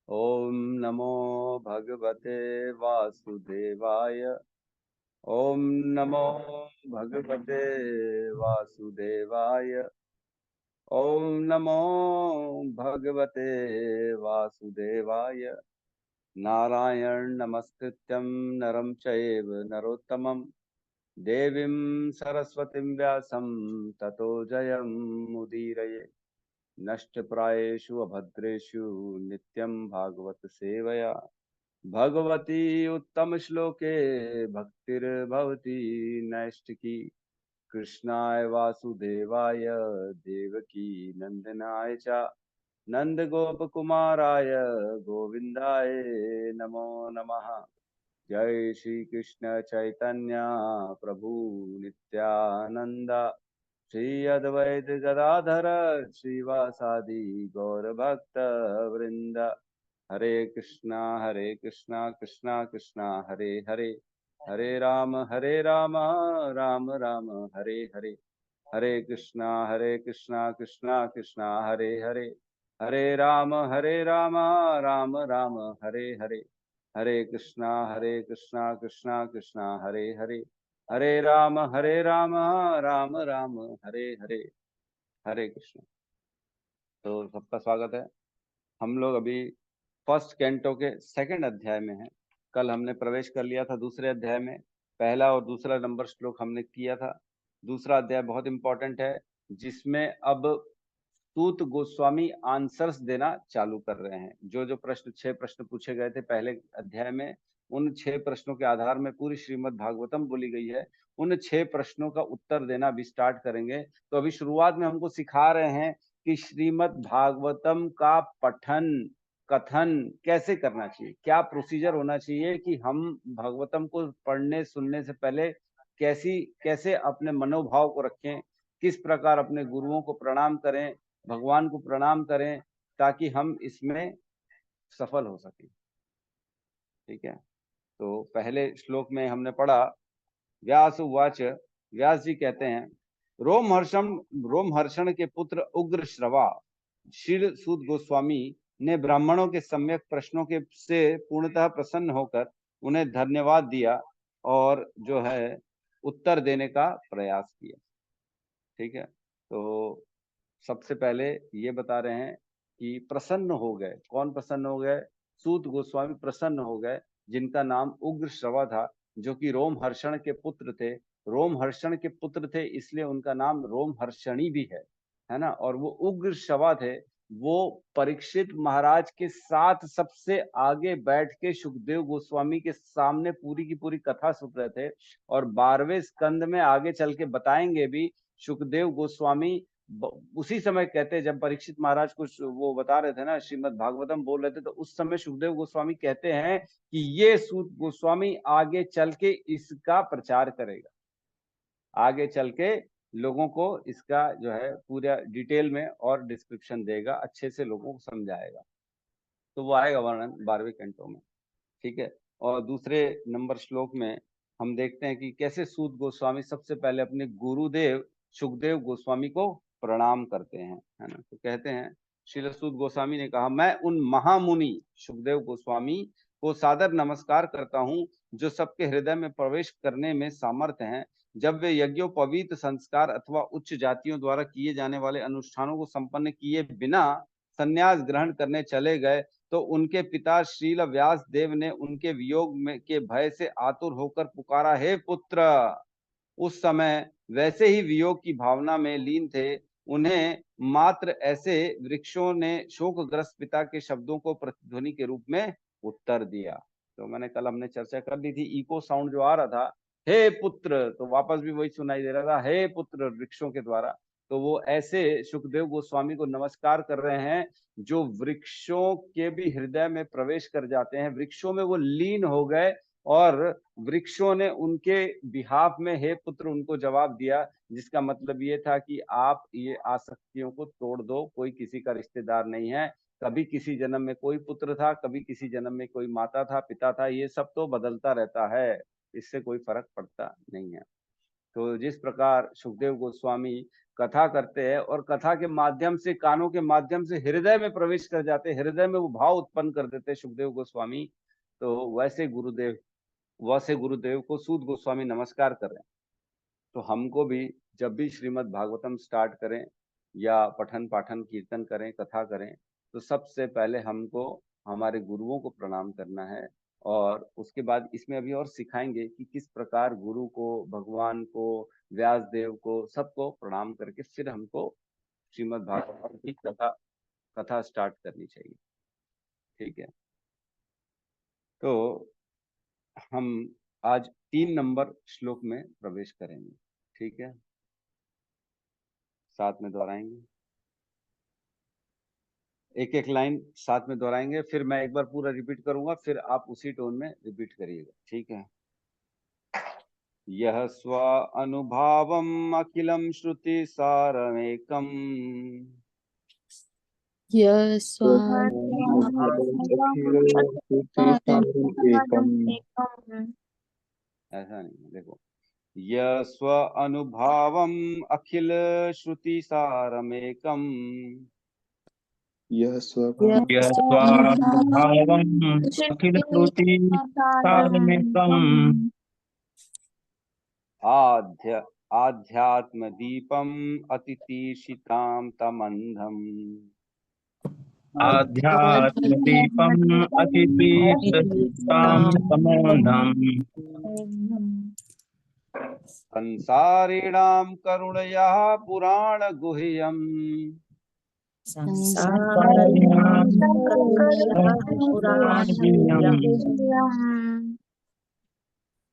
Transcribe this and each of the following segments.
ओम नमो भगवते वासुदेवाय। ओम नमो भगवते वासुदेवाय। ओम नमो भगवते वासुदेवाय। नारायण नमस्कृत्यं नरं चैव नरोत्तमं देवीं सरस्वतीं व्यासं ततो जयमुदीरये। नष्टप्रायेषु अभद्रेषु नित्यं भागवत सेवया भगवती उत्तम श्लोके भक्तिर्भवती नैष्टिकी। कृष्णाय वासुदेवाय देवकी नंदनाय च नंद गोप कुमाराय गोविंदाय नमो नमः। जय श्री कृष्ण चैतन्य प्रभु नित्यानंद श्री अद्वैत गदाधर श्रीवासादि गौर भक्त वृंद। हरे कृष्णा कृष्णा कृष्णा हरे हरे, हरे राम राम राम हरे हरे। हरे कृष्णा कृष्णा कृष्णा हरे हरे, हरे राम राम राम हरे हरे। हरे कृष्णा कृष्णा कृष्णा हरे हरे, हरे राम राम राम हरे हरे। हरे कृष्ण। तो सबका स्वागत है। हम लोग अभी फर्स्ट कैंटो के सेकंड अध्याय में हैं। कल हमने प्रवेश कर लिया था दूसरे अध्याय में। पहला और दूसरा नंबर श्लोक हमने किया था। दूसरा अध्याय बहुत इंपॉर्टेंट है, जिसमें अब सूत गोस्वामी आंसर्स देना चालू कर रहे हैं। जो जो प्रश्न 6 प्रश्न पूछे गए थे पहले अध्याय में, उन 6 प्रश्नों के आधार में पूरी श्रीमद् भागवतम बोली गई है। उन 6 प्रश्नों का उत्तर देना अभी स्टार्ट करेंगे। तो अभी शुरुआत में हमको सिखा रहे हैं कि श्रीमद् भागवतम का पठन कथन कैसे करना चाहिए, क्या प्रोसीजर होना चाहिए कि हम भागवतम को पढ़ने सुनने से पहले कैसे अपने मनोभाव को रखें, किस प्रकार अपने गुरुओं को प्रणाम करें, भगवान को प्रणाम करें, ताकि हम इसमें सफल हो सकें। ठीक है। तो पहले श्लोक में हमने पढ़ा, व्यास उवाच। व्यास जी कहते हैं, रोमहर्षण रोमहर्षण के पुत्र उग्र श्रवा श्री सूत गोस्वामी ने ब्राह्मणों के सम्यक प्रश्नों के से पूर्णतः प्रसन्न होकर उन्हें धन्यवाद दिया और जो है उत्तर देने का प्रयास किया। ठीक है। तो सबसे पहले ये बता रहे हैं कि प्रसन्न हो गए। कौन प्रसन्न हो गए? सूत गोस्वामी प्रसन्न हो गए, जिनका नाम उग्र श्रवा था, जो कि रोमहर्षण के पुत्र थे। रोमहर्षण के पुत्र थे इसलिए उनका नाम रोमहर्षणी भी है ना। और वो उग्र श्रवा थे। वो परीक्षित महाराज के साथ सबसे आगे बैठ के सुखदेव गोस्वामी के सामने पूरी की पूरी कथा सुन रहे थे। और 12वें स्कंद में आगे चल के बताएंगे भी, सुखदेव गोस्वामी उसी समय कहते, जब परीक्षित महाराज कुछ वो बता रहे थे ना, श्रीमद् भागवतम बोल रहे थे, तो उस समय सुखदेव गोस्वामी कहते हैं कि ये सूत गोस्वामी आगे चल के इसका प्रचार करेगा, आगे चल के लोगों को इसका जो है पूरा डिटेल में और डिस्क्रिप्शन देगा, अच्छे से लोगों को समझाएगा। तो वो आएगा वर्णन 12वें कैंटो में। ठीक है। और दूसरे नंबर श्लोक में हम देखते हैं कि कैसे सूत गोस्वामी सबसे पहले अपने गुरुदेव सुखदेव गोस्वामी को प्रणाम करते हैं, है ना। तो कहते हैं, श्रील सूत गोस्वामी ने कहा, मैं उन महामुनि सुखदेव गोस्वामी को सादर नमस्कार करता हूँ जो सबके हृदय में प्रवेश करने में सामर्थ्य हैं। जब वे यज्ञोपवीत संस्कार अथवा उच्च जातियों द्वारा किए जाने वाले अनुष्ठानों को संपन्न किए बिना संन्यास ग्रहण करने चले गए, तो उनके पिता श्रील व्यास देव ने उनके वियोग में के भय से आतुर होकर पुकारा, हे पुत्र। उस समय वैसे ही वियोग की भावना में लीन थे। उन्हें मात्र ऐसे वृक्षों ने शोकग्रस्त पिता के शब्दों को प्रतिध्वनि के रूप में उत्तर दिया। तो मैंने कल हमने चर्चा कर ली थी, इको साउंड जो आ रहा था, हे पुत्र, तो वापस भी वही सुनाई दे रहा था, हे पुत्र, वृक्षों के द्वारा। तो वो ऐसे सुखदेव गोस्वामी को नमस्कार कर रहे हैं जो वृक्षों के भी हृदय में प्रवेश कर जाते हैं, वृक्षों में वो लीन हो गए। और वृक्षों ने उनके बिहाफ में हे पुत्र उनको जवाब दिया, जिसका मतलब ये था कि आप ये आसक्तियों को तोड़ दो, कोई किसी का रिश्तेदार नहीं है। कभी किसी जन्म में कोई पुत्र था, कभी किसी जन्म में कोई माता था, पिता था, ये सब तो बदलता रहता है, इससे कोई फर्क पड़ता नहीं है। तो जिस प्रकार सुखदेव गोस्वामी कथा करते हैं और कथा के माध्यम से, कानों के माध्यम से हृदय में प्रवेश कर जाते हैं, हृदय में वो भाव उत्पन्न कर देते हैं सुखदेव गोस्वामी। तो वैसे गुरुदेव को सूत गोस्वामी नमस्कार कर रहे हैं। तो हमको भी जब भी श्रीमद् भागवतम स्टार्ट करें या पठन पाठन कीर्तन करें, कथा करें, तो सबसे पहले हमको हमारे गुरुओं को प्रणाम करना है। और उसके बाद इसमें अभी और सिखाएंगे कि किस प्रकार गुरु को, भगवान को, व्यास देव को, सबको प्रणाम करके फिर हमको श्रीमद् भागवत की कथा स्टार्ट करनी चाहिए। ठीक है, तो हम आज 3 नंबर श्लोक में प्रवेश करेंगे। ठीक है, साथ में दोहराएंगे, एक एक लाइन साथ में दोहराएंगे, फिर मैं एक बार पूरा रिपीट करूंगा, फिर आप उसी टोन में रिपीट करिएगा। ठीक है। यह स्व अनुभावम अखिलम श्रुति सारमेकम, ऐसा नहीं, देखो, यह स्व अनुभावम अखिल श्रुति सारमेकम, यह स्वानुभावम् अखिल श्रुति सारमेकम् आध्यात्म दीपम अतितीर्षितां तमंधम, आध्यात्म दीपम् अतितीर्षितां तमोन्धम् संसारिणां करुणया पुराण गुह्यम्,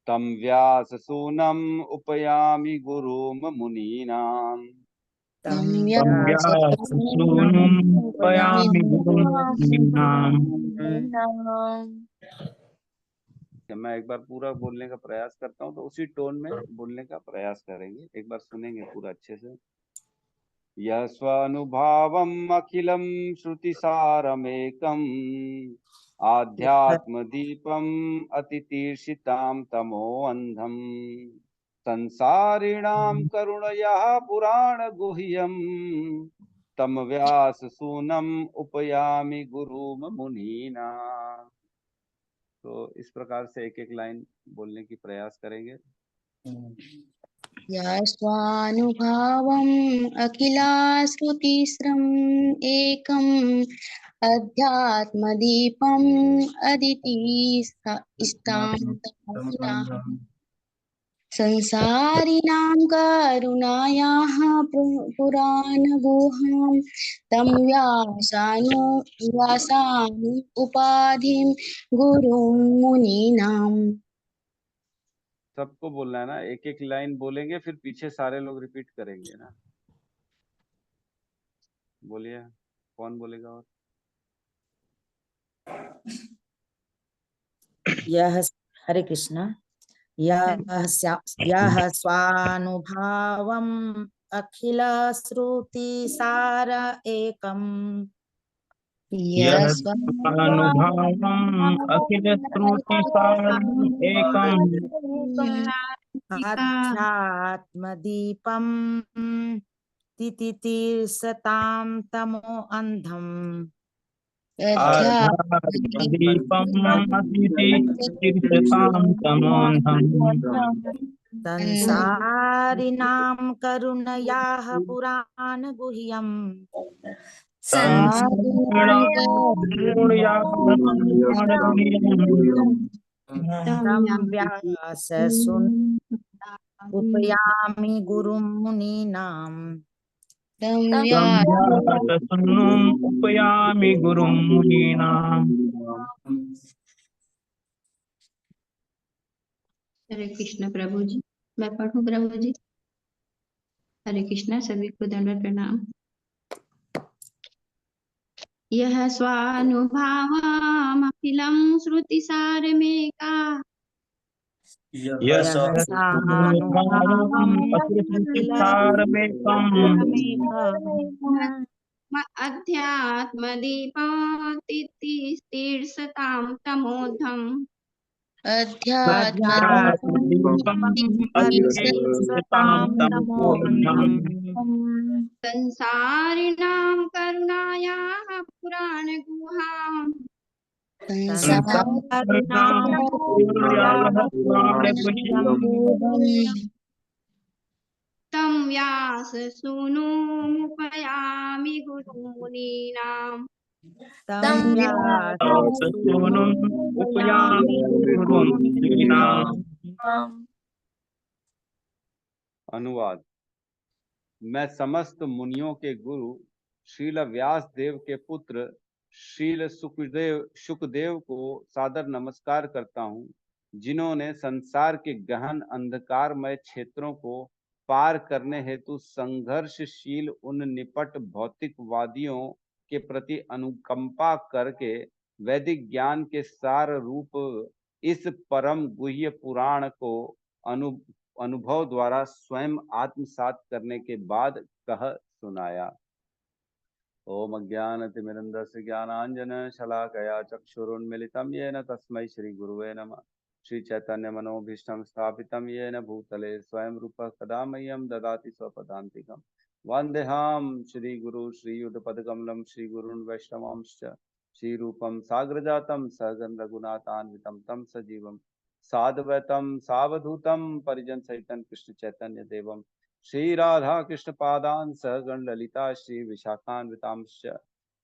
तं व्याससूनम् उपयामि गुरुम मुनीनाम्, मैं एक बार पूरा बोलने का प्रयास करता हूँ, तो उसी टोन में बोलने का प्रयास करेंगे। एक बार सुनेंगे पूरा अच्छे से। यह स्वानुभावम् अखिलम श्रुतिसारमेकम्, आध्यात्म दीपम अतितीर्षितां तमोअंधम्, संसारिणां करुणया पुराण गुह्यम्, तम व्यास सूनम उपयामि गुरुम मुनीना। तो इस प्रकार से एक एक लाइन बोलने की प्रयास करेंगे। या स्वानुभावम् अखिलाश्रुतिस्रम् एकम्, अध्यात्मदीपम् अदितिस्तां संसारिणां करुणायाः पुराणगुहां, तं व्यासानुपाधिं गुरुं मुनीनाम्। सबको बोलना है ना, एक एक लाइन बोलेंगे, फिर पीछे सारे लोग रिपीट करेंगे ना। बोलिए, कौन बोलेगा? और यह हरे कृष्णा, यह स्वानुभावम् अखिल श्रुति सार एकम्, यह स्वानुभावम् अखिल श्रुति सारम् एकम्, आध्यात्मदीपम् तितितीर्षतां तमो अंधम्, आध्यात्मदीपम् अतितीर्षतां तमोऽन्धम्, संसारिणां करुणयाः पुराण गुह्यम्, उपयामि गुरुं मुनीनाम्, उपयामि गुरुं मुनीनाम्। हरे कृष्ण प्रभु जी। मैं पढ़ूं प्रभु जी? हरे कृष्णा, सभी को दंडवत प्रणाम। यह स्वानुभावम् अखिलं श्रुतिसारमेका, यह स्वानुभावम् अखिल श्रुति सारमेकम्, अध्यात्मदीपं तितितीर्षतां तमोऽधम्, आध्यात्मदीपम् अतितीर्षतां तमोऽन्धम्, संसारिणां करुणायाः पुराणगुहाम् संसारिणां करुणायाः पुराणगुह्यम् तं व्याससूनुमुपयामि गुरुमुनीनाम् तं सूनुम् उपयामि गुरुं मुनीनाम्। अनुवाद। मैं समस्त मुनियों के गुरु श्रील व्यास देव के पुत्र श्रील शुकदेव को सादर नमस्कार करता हूँ, जिन्होंने संसार के गहन अंधकारमय क्षेत्रों को पार करने हेतु संघर्षशील उन निपट भौतिकवादियों के प्रति अनुकंपा करके वैदिक ज्ञान के सार रूप इस परम गुह्य पुराण को अनुभव द्वारा स्वयं आत्मसात करने के बाद कह सुनाया। ओम अज्ञानतिमिरन्धस्य ज्ञानाञ्जन शलाकया चक्षुरुन्मिलितं येन तस्मै श्री गुरुवे नमः। श्री चैतन्य मनोभीष्टं स्थापितं येन भूतले स्वयं रूपः कदा मह्यं ददाति स्वपदान्तिकं। वन्देऽहं श्री गुरु श्रीयुतपदकमलं श्री गुरून् वैष्णवांश्च श्रीरूपं साग्रजातं सहगण रघुनाथान्वितं तं सजीवं साद्वैतं सावधूतं परिजन सहितं कृष्ण चैतन्य देवं श्री राधा कृष्ण पादान सहगण ललिता श्री विशाखान्वितांश्च।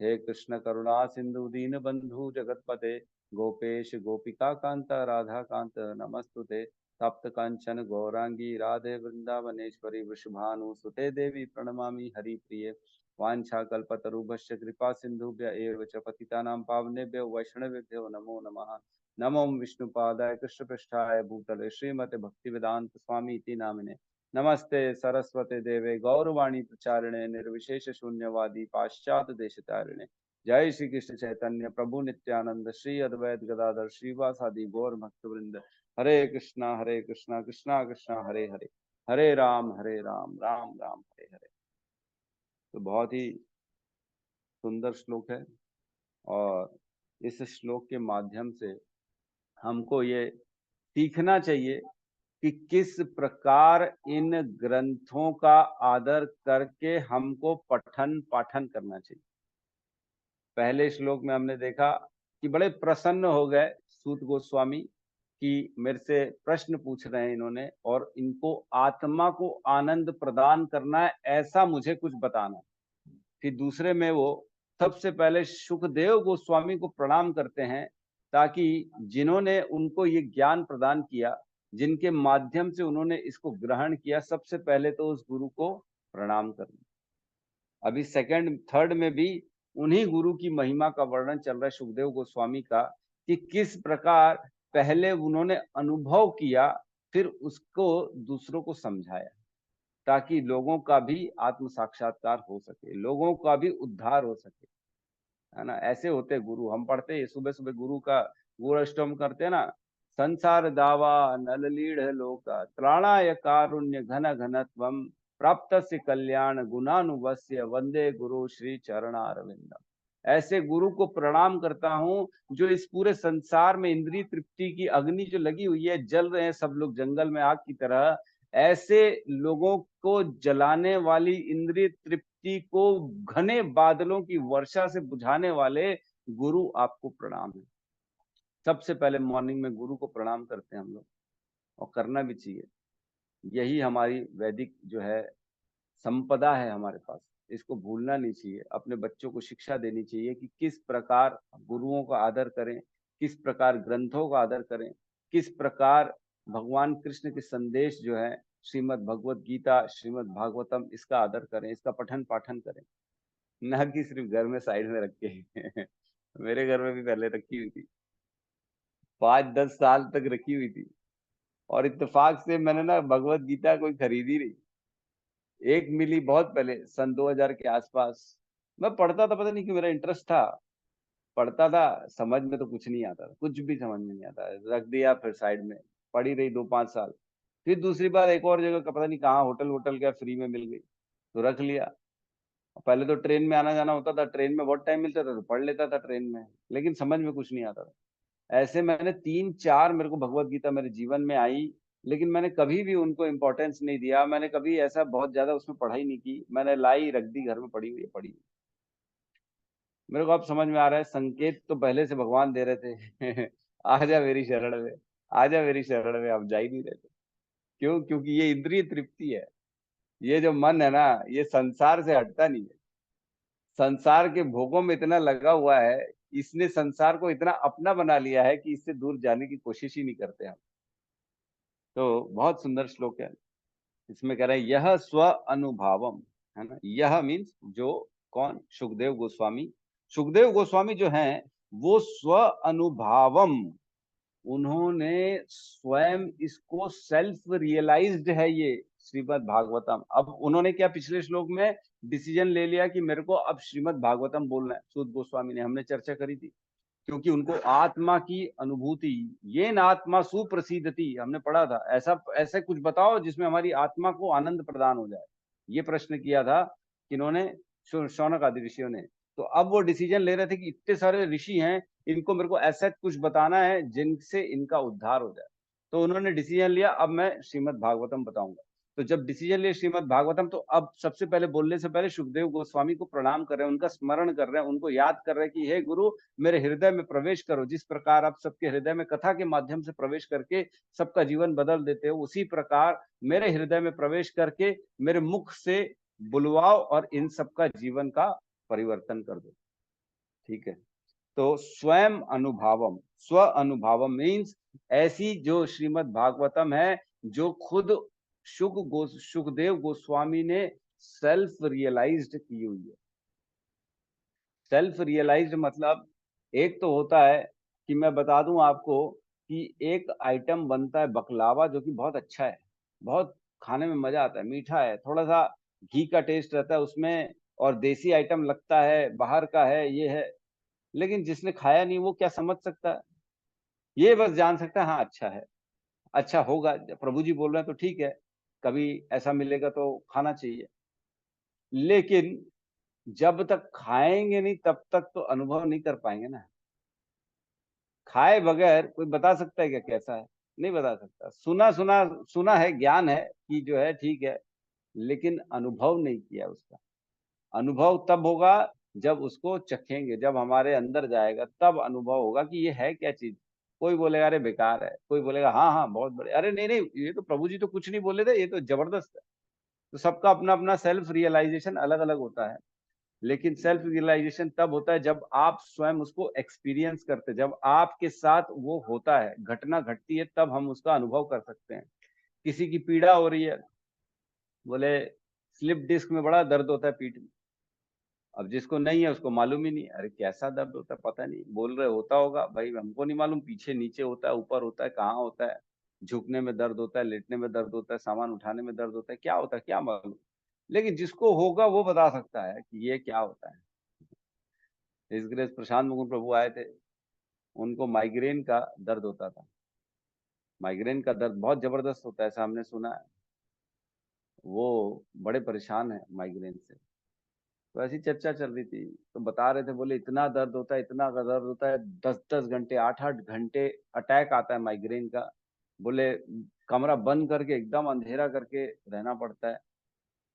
हे कृष्ण करुणा सिंधु दीन बंधु जगतपते गोपेश गोपिका कांत राधा कांत नमस्तुते। तप्त कंचन गौरांगी राधे वृंदावनेश्वरी वृषभानुसुते देवी प्रणमामि हरिप्रिये। वाञ्छाकल्पतरुभ्यश्च कृपा सिन्धुभ्य एव च पतितानां पावनेभ्यो वैष्णवेभ्यो नमो नमः। नमो विष्णुपादाय कृष्णपृष्ठाय भूतले श्रीमते भक्तिवेदांत स्वामी इति नामिने। नमस्ते सरस्वते देवे गौरवाणी प्रचारिणे निर्विशेष शून्यवादी पाश्चात्य देशतारिणे। जय श्री कृष्ण चैतन्य प्रभु नित्यानंद श्री अद्वैत गदाधर श्रीवासादि गौर भक्तवृंद। हरे कृष्णा कृष्णा कृष्णा हरे हरे, हरे राम राम राम हरे हरे। तो बहुत ही सुंदर श्लोक है और इस श्लोक के माध्यम से हमको ये सीखना चाहिए कि किस प्रकार इन ग्रंथों का आदर करके हमको पठन पाठन करना चाहिए। पहले श्लोक में हमने देखा कि बड़े प्रसन्न हो गए सूत गोस्वामी कि मेरे से प्रश्न पूछ रहे हैं इन्होंने और इनको आत्मा को आनंद प्रदान करना है, ऐसा मुझे कुछ बताना। फिर दूसरे में वो सबसे पहले शुकदेव गोस्वामी को प्रणाम करते हैं, ताकि जिन्होंने उनको ये ज्ञान प्रदान किया, जिनके माध्यम से उन्होंने इसको ग्रहण किया, सबसे पहले तो उस गुरु को प्रणाम करना। अभी सेकंड थर्ड में भी उन्हीं गुरु की महिमा का वर्णन चल रहा है शुकदेव गोस्वामी का, कि किस प्रकार पहले उन्होंने अनुभव किया फिर उसको दूसरों को समझाया, ताकि लोगों का भी आत्म साक्षात्कार हो सके, लोगों का भी उद्धार हो सके, है ना। ऐसे होते गुरु। हम पढ़ते हैं सुबह सुबह गुरु का गुरु अष्टम करते हैं ना। संसार दावा नल लीढ़ लोका त्राणाय कारुण्य घन घनत्वम प्राप्त से कल्याण गुणानुवस्य वंदे गुरु श्री चरणारविंदम। ऐसे गुरु को प्रणाम करता हूँ जो इस पूरे संसार में इंद्रिय तृप्ति की अग्नि जो लगी हुई है, जल रहे हैं सब लोग जंगल में आग की तरह, ऐसे लोगों को जलाने वाली इंद्रिय तृप्ति को घने बादलों की वर्षा से बुझाने वाले गुरु आपको प्रणाम है। सबसे पहले मॉर्निंग में गुरु को प्रणाम करते हैं हम लोग, और करना भी चाहिए। यही हमारी वैदिक जो है संपदा है हमारे पास, इसको भूलना नहीं चाहिए। अपने बच्चों को शिक्षा देनी चाहिए कि किस प्रकार गुरुओं का आदर करें, किस प्रकार ग्रंथों का आदर करें, किस प्रकार भगवान कृष्ण के संदेश जो है श्रीमद् भगवत गीता श्रीमद् भागवतम, इसका आदर करें, इसका पठन पाठन करें, न कि सिर्फ घर में साइड में रख के। मेरे घर में भी पहले रखी हुई थी, 5-10 साल तक रखी हुई थी, और इत्तेफाक से मैंने ना भगवत गीता कोई खरीदी नहीं। एक मिली बहुत पहले सन 2000 के आसपास। मैं पढ़ता था, पता नहीं क्यों मेरा इंटरेस्ट था, पढ़ता था, समझ में तो कुछ नहीं आता था, कुछ भी समझ में नहीं आता, रख दिया, फिर साइड में पढ़ी रही 2-5 साल। फिर दूसरी बार एक और जगह का पता नहीं कहाँ होटल वोटल क्या फ्री में मिल गई तो रख लिया। पहले तो ट्रेन में आना जाना होता था, ट्रेन में बहुत टाइम मिलता था तो पढ़ लेता था ट्रेन में, लेकिन समझ में कुछ नहीं आता था। ऐसे मैंने 3-4 मेरे को भगवत गीता मेरे जीवन में आई, लेकिन मैंने कभी भी उनको इम्पोर्टेंस नहीं दिया, मैंने कभी ऐसा बहुत ज्यादा उसमें पढ़ाई नहीं की, मैंने लाई रख दी, घर में पड़ी हुई है, पड़ी हुई। मेरे को अब समझ में आ रहा है, संकेत तो पहले से भगवान दे रहे थे आजा मेरी शरण में, आजा मेरी शरण में, अब जा ही नहीं रहे थे। क्यों? क्योंकि ये इंद्रिय तृप्ति है। ये जो मन है ना, ये संसार से हटता नहीं है, संसार के भोगों में इतना लगा हुआ है, इसने संसार को इतना अपना बना लिया है कि इससे दूर जाने की कोशिश ही नहीं करते हम। तो बहुत सुंदर श्लोक है। इसमें कह रहे हैं यह स्व अनुभावम, है ना। यह मीन्स जो, कौन? सुखदेव गोस्वामी। सुखदेव गोस्वामी जो हैं वो स्व अनुभावम, उन्होंने स्वयं इसको सेल्फ रियलाइज्ड है ये श्रीमद् भागवतम। अब उन्होंने क्या पिछले श्लोक में डिसीजन ले लिया कि मेरे को अब श्रीमद् भागवतम बोलना है, सूत गोस्वामी ने, हमने चर्चा करी थी। क्योंकि उनको आत्मा की अनुभूति, ये न आत्मा सुप्रसिद्धति, हमने पढ़ा था, ऐसा ऐसे कुछ बताओ जिसमें हमारी आत्मा को आनंद प्रदान हो जाए, ये प्रश्न किया था किन्होंने? शौनक आदि ऋषियों ने। तो अब वो डिसीजन ले रहे थे कि इतने सारे ऋषि हैं, इनको मेरे को ऐसा कुछ बताना है जिनसे इनका उद्धार हो जाए। तो उन्होंने डिसीजन लिया, अब मैं श्रीमद् भागवतम बताऊंगा। तो जब डिसीजन लिया श्रीमद् भागवतम, तो अब सबसे पहले बोलने से पहले सुखदेव गोस्वामी को प्रणाम कर रहे हैं, उनका स्मरण कर रहे हैं, उनको याद कर रहे हैं कि हे गुरु, मेरे हृदय में प्रवेश करो। जिस प्रकार आप सबके हृदय में कथा के माध्यम से प्रवेश करके सबका जीवन बदल देते हो, उसी प्रकार मेरे हृदय में प्रवेश करके मेरे मुख से बुलवाओ और इन सबका जीवन का परिवर्तन कर दो। ठीक है। तो स्वयं अनुभावम, स्व अनुभावम मीन्स ऐसी जो श्रीमद् भागवतम है, जो खुद सुखदेव गोस्वामी ने सेल्फ रियलाइज्ड की हुई है। सेल्फ रियलाइज्ड मतलब, एक तो होता है कि मैं बता दूं आपको कि एक आइटम बनता है बकलावा, जो कि बहुत अच्छा है, बहुत खाने में मजा आता है, मीठा है, थोड़ा सा घी का टेस्ट रहता है उसमें, और देसी आइटम लगता है, बाहर का है, ये है। लेकिन जिसने खाया नहीं वो क्या समझ सकता है? ये बस जान सकता है हाँ अच्छा है, अच्छा होगा, प्रभु जी बोल रहे हैं तो ठीक है, कभी ऐसा मिलेगा तो खाना चाहिए। लेकिन जब तक खाएंगे नहीं तब तक तो अनुभव नहीं कर पाएंगे ना। खाए बगैर कोई बता सकता है क्या कैसा है? नहीं बता सकता। सुना सुना सुना है, ज्ञान है कि जो है ठीक है, लेकिन अनुभव नहीं किया उसका। अनुभव तब होगा जब उसको चखेंगे, जब हमारे अंदर जाएगा तब अनुभव होगा कि ये है क्या चीज। कोई बोलेगा अरे बेकार है, कोई बोलेगा हाँ हाँ बहुत बड़े, अरे नहीं नहीं ये तो प्रभु जी तो कुछ नहीं बोले थे, ये तो जबरदस्त है। तो सबका अपना अपना सेल्फ रियलाइजेशन अलग अलग होता है। लेकिन सेल्फ रियलाइजेशन तब होता है जब आप स्वयं उसको एक्सपीरियंस करते, जब आपके साथ वो होता है, घटना घटती है, तब हम उसका अनुभव कर सकते हैं। किसी की पीड़ा हो रही है, बोले स्लिप डिस्क में बड़ा दर्द होता है पीठ में। अब जिसको नहीं है उसको मालूम ही नहीं, अरे कैसा दर्द होता है पता नहीं, बोल रहे होता होगा, भाई हमको नहीं मालूम, पीछे नीचे होता है, ऊपर होता है, कहाँ होता है, झुकने में दर्द होता है, लेटने में दर्द होता है, सामान उठाने में दर्द होता है, क्या होता है क्या मालूम। लेकिन जिसको होगा वो बता सकता है कि ये क्या होता है। ऋषिकेश प्रशांत मुकुंद प्रभु आए थे, उनको माइग्रेन का दर्द होता था। माइग्रेन का दर्द बहुत जबरदस्त होता है, ऐसा हमने सुना है। वो बड़े परेशान है माइग्रेन से। तो ऐसी चर्चा चल रही थी, तो बता रहे थे, बोले इतना दर्द होता है, इतना दर्द होता है, 10-10 घंटे, 8-8 घंटे अटैक आता है माइग्रेन का। बोले कमरा बंद करके एकदम अंधेरा करके रहना पड़ता है,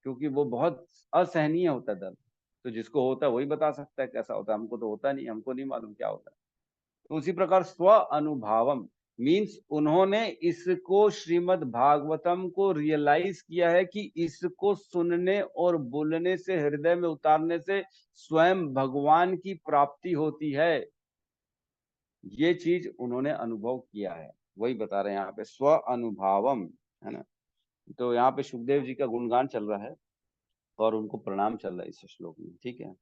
क्योंकि वो बहुत असहनीय होता है दर्द। तो जिसको होता है वही बता सकता है कैसा होता है, हमको तो होता नहीं, हमको नहीं मालूम क्या होता है। तो उसी प्रकार स्व अनुभावम मीन्स उन्होंने इसको श्रीमद् भागवतम को रियलाइज किया है कि इसको सुनने और बोलने से, हृदय में उतारने से स्वयं भगवान की प्राप्ति होती है। ये चीज उन्होंने अनुभव किया है, वही बता रहे हैं यहाँ पे, स्व अनुभावम, है ना। तो यहाँ पे सुखदेव जी का गुणगान चल रहा है और उनको प्रणाम चल रहा है इस श्लोक में। ठीक है,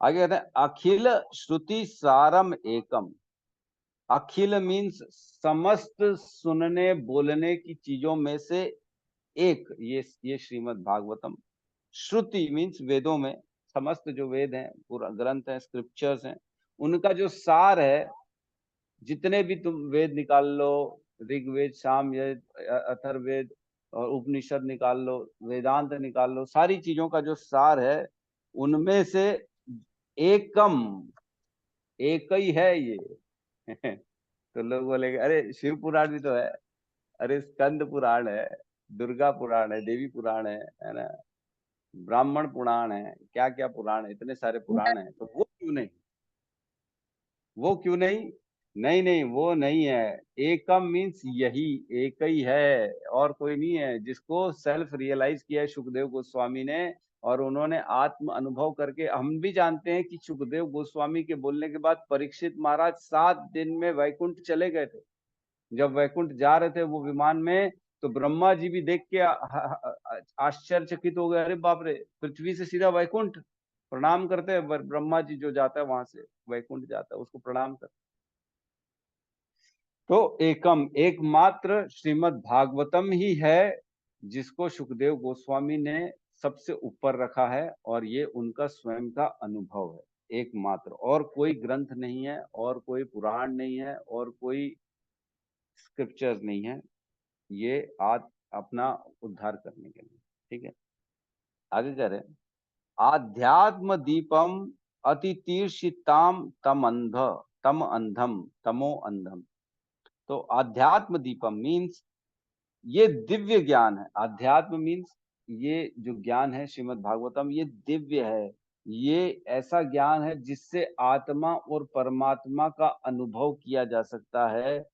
आगे कहते हैं अखिल श्रुति सारम एकम। अखिल मीन्स समस्त सुनने बोलने की चीजों में से एक, ये श्रीमद् भागवतम। श्रुति मीन्स वेदों में, समस्त जो वेद हैं, पूरा ग्रंथ है, स्क्रिप्चर्स हैं, उनका जो सार है, जितने भी तुम वेद निकाल लो, ऋग्वेद, सामवेद, अथर्ववेद और उपनिषद निकाल लो, वेदांत निकाल लो, सारी चीजों का जो सार है, उनमें से एकम, एक ही है ये तो लोग बोलेंगे अरे शिव पुराण भी तो है, अरे स्कंद पुराण है, दुर्गा पुराण है, देवी पुराण है ना, ब्राह्मण पुराण है, क्या क्या पुराण है, इतने सारे पुराण है, तो वो क्यों नहीं, वो क्यों नहीं? नहीं नहीं, वो नहीं है। एकम मीन्स यही, एक ही है और कोई नहीं है, जिसको सेल्फ रियलाइज किया है सुखदेव गोस्वामी ने, और उन्होंने आत्म अनुभव करके, हम भी जानते हैं कि सुखदेव गोस्वामी के बोलने के बाद परीक्षित महाराज 7 दिन में वैकुंठ चले गए थे। जब वैकुंठ जा रहे थे वो विमान में, तो ब्रह्मा जी भी देख के आश्चर्यचकित हो गए, अरे बाप रे, पृथ्वी से सीधा वैकुंठ, प्रणाम करते हैं ब्रह्मा जी, जो जाता है वहां से वैकुंठ जाता है उसको प्रणाम करते। तो एकम, एकमात्र श्रीमद् भागवतम ही है जिसको सुखदेव गोस्वामी ने सबसे ऊपर रखा है, और ये उनका स्वयं का अनुभव है एकमात्र, और कोई ग्रंथ नहीं है, और कोई पुराण नहीं है, और कोई स्क्रिप्चर नहीं है, ये आज अपना उद्धार करने के लिए। ठीक है, आगे कह रहे हैं, आध्यात्म दीपम अतितीर्षिताम तम अंधम तमो अंधम। तो आध्यात्म दीपम मीन्स ये दिव्य ज्ञान है। अध्यात्म मीन्स ये जो ज्ञान है श्रीमद् भागवतम, ये दिव्य है, ये ऐसा ज्ञान है जिससे आत्मा और परमात्मा का अनुभव किया जा सकता है,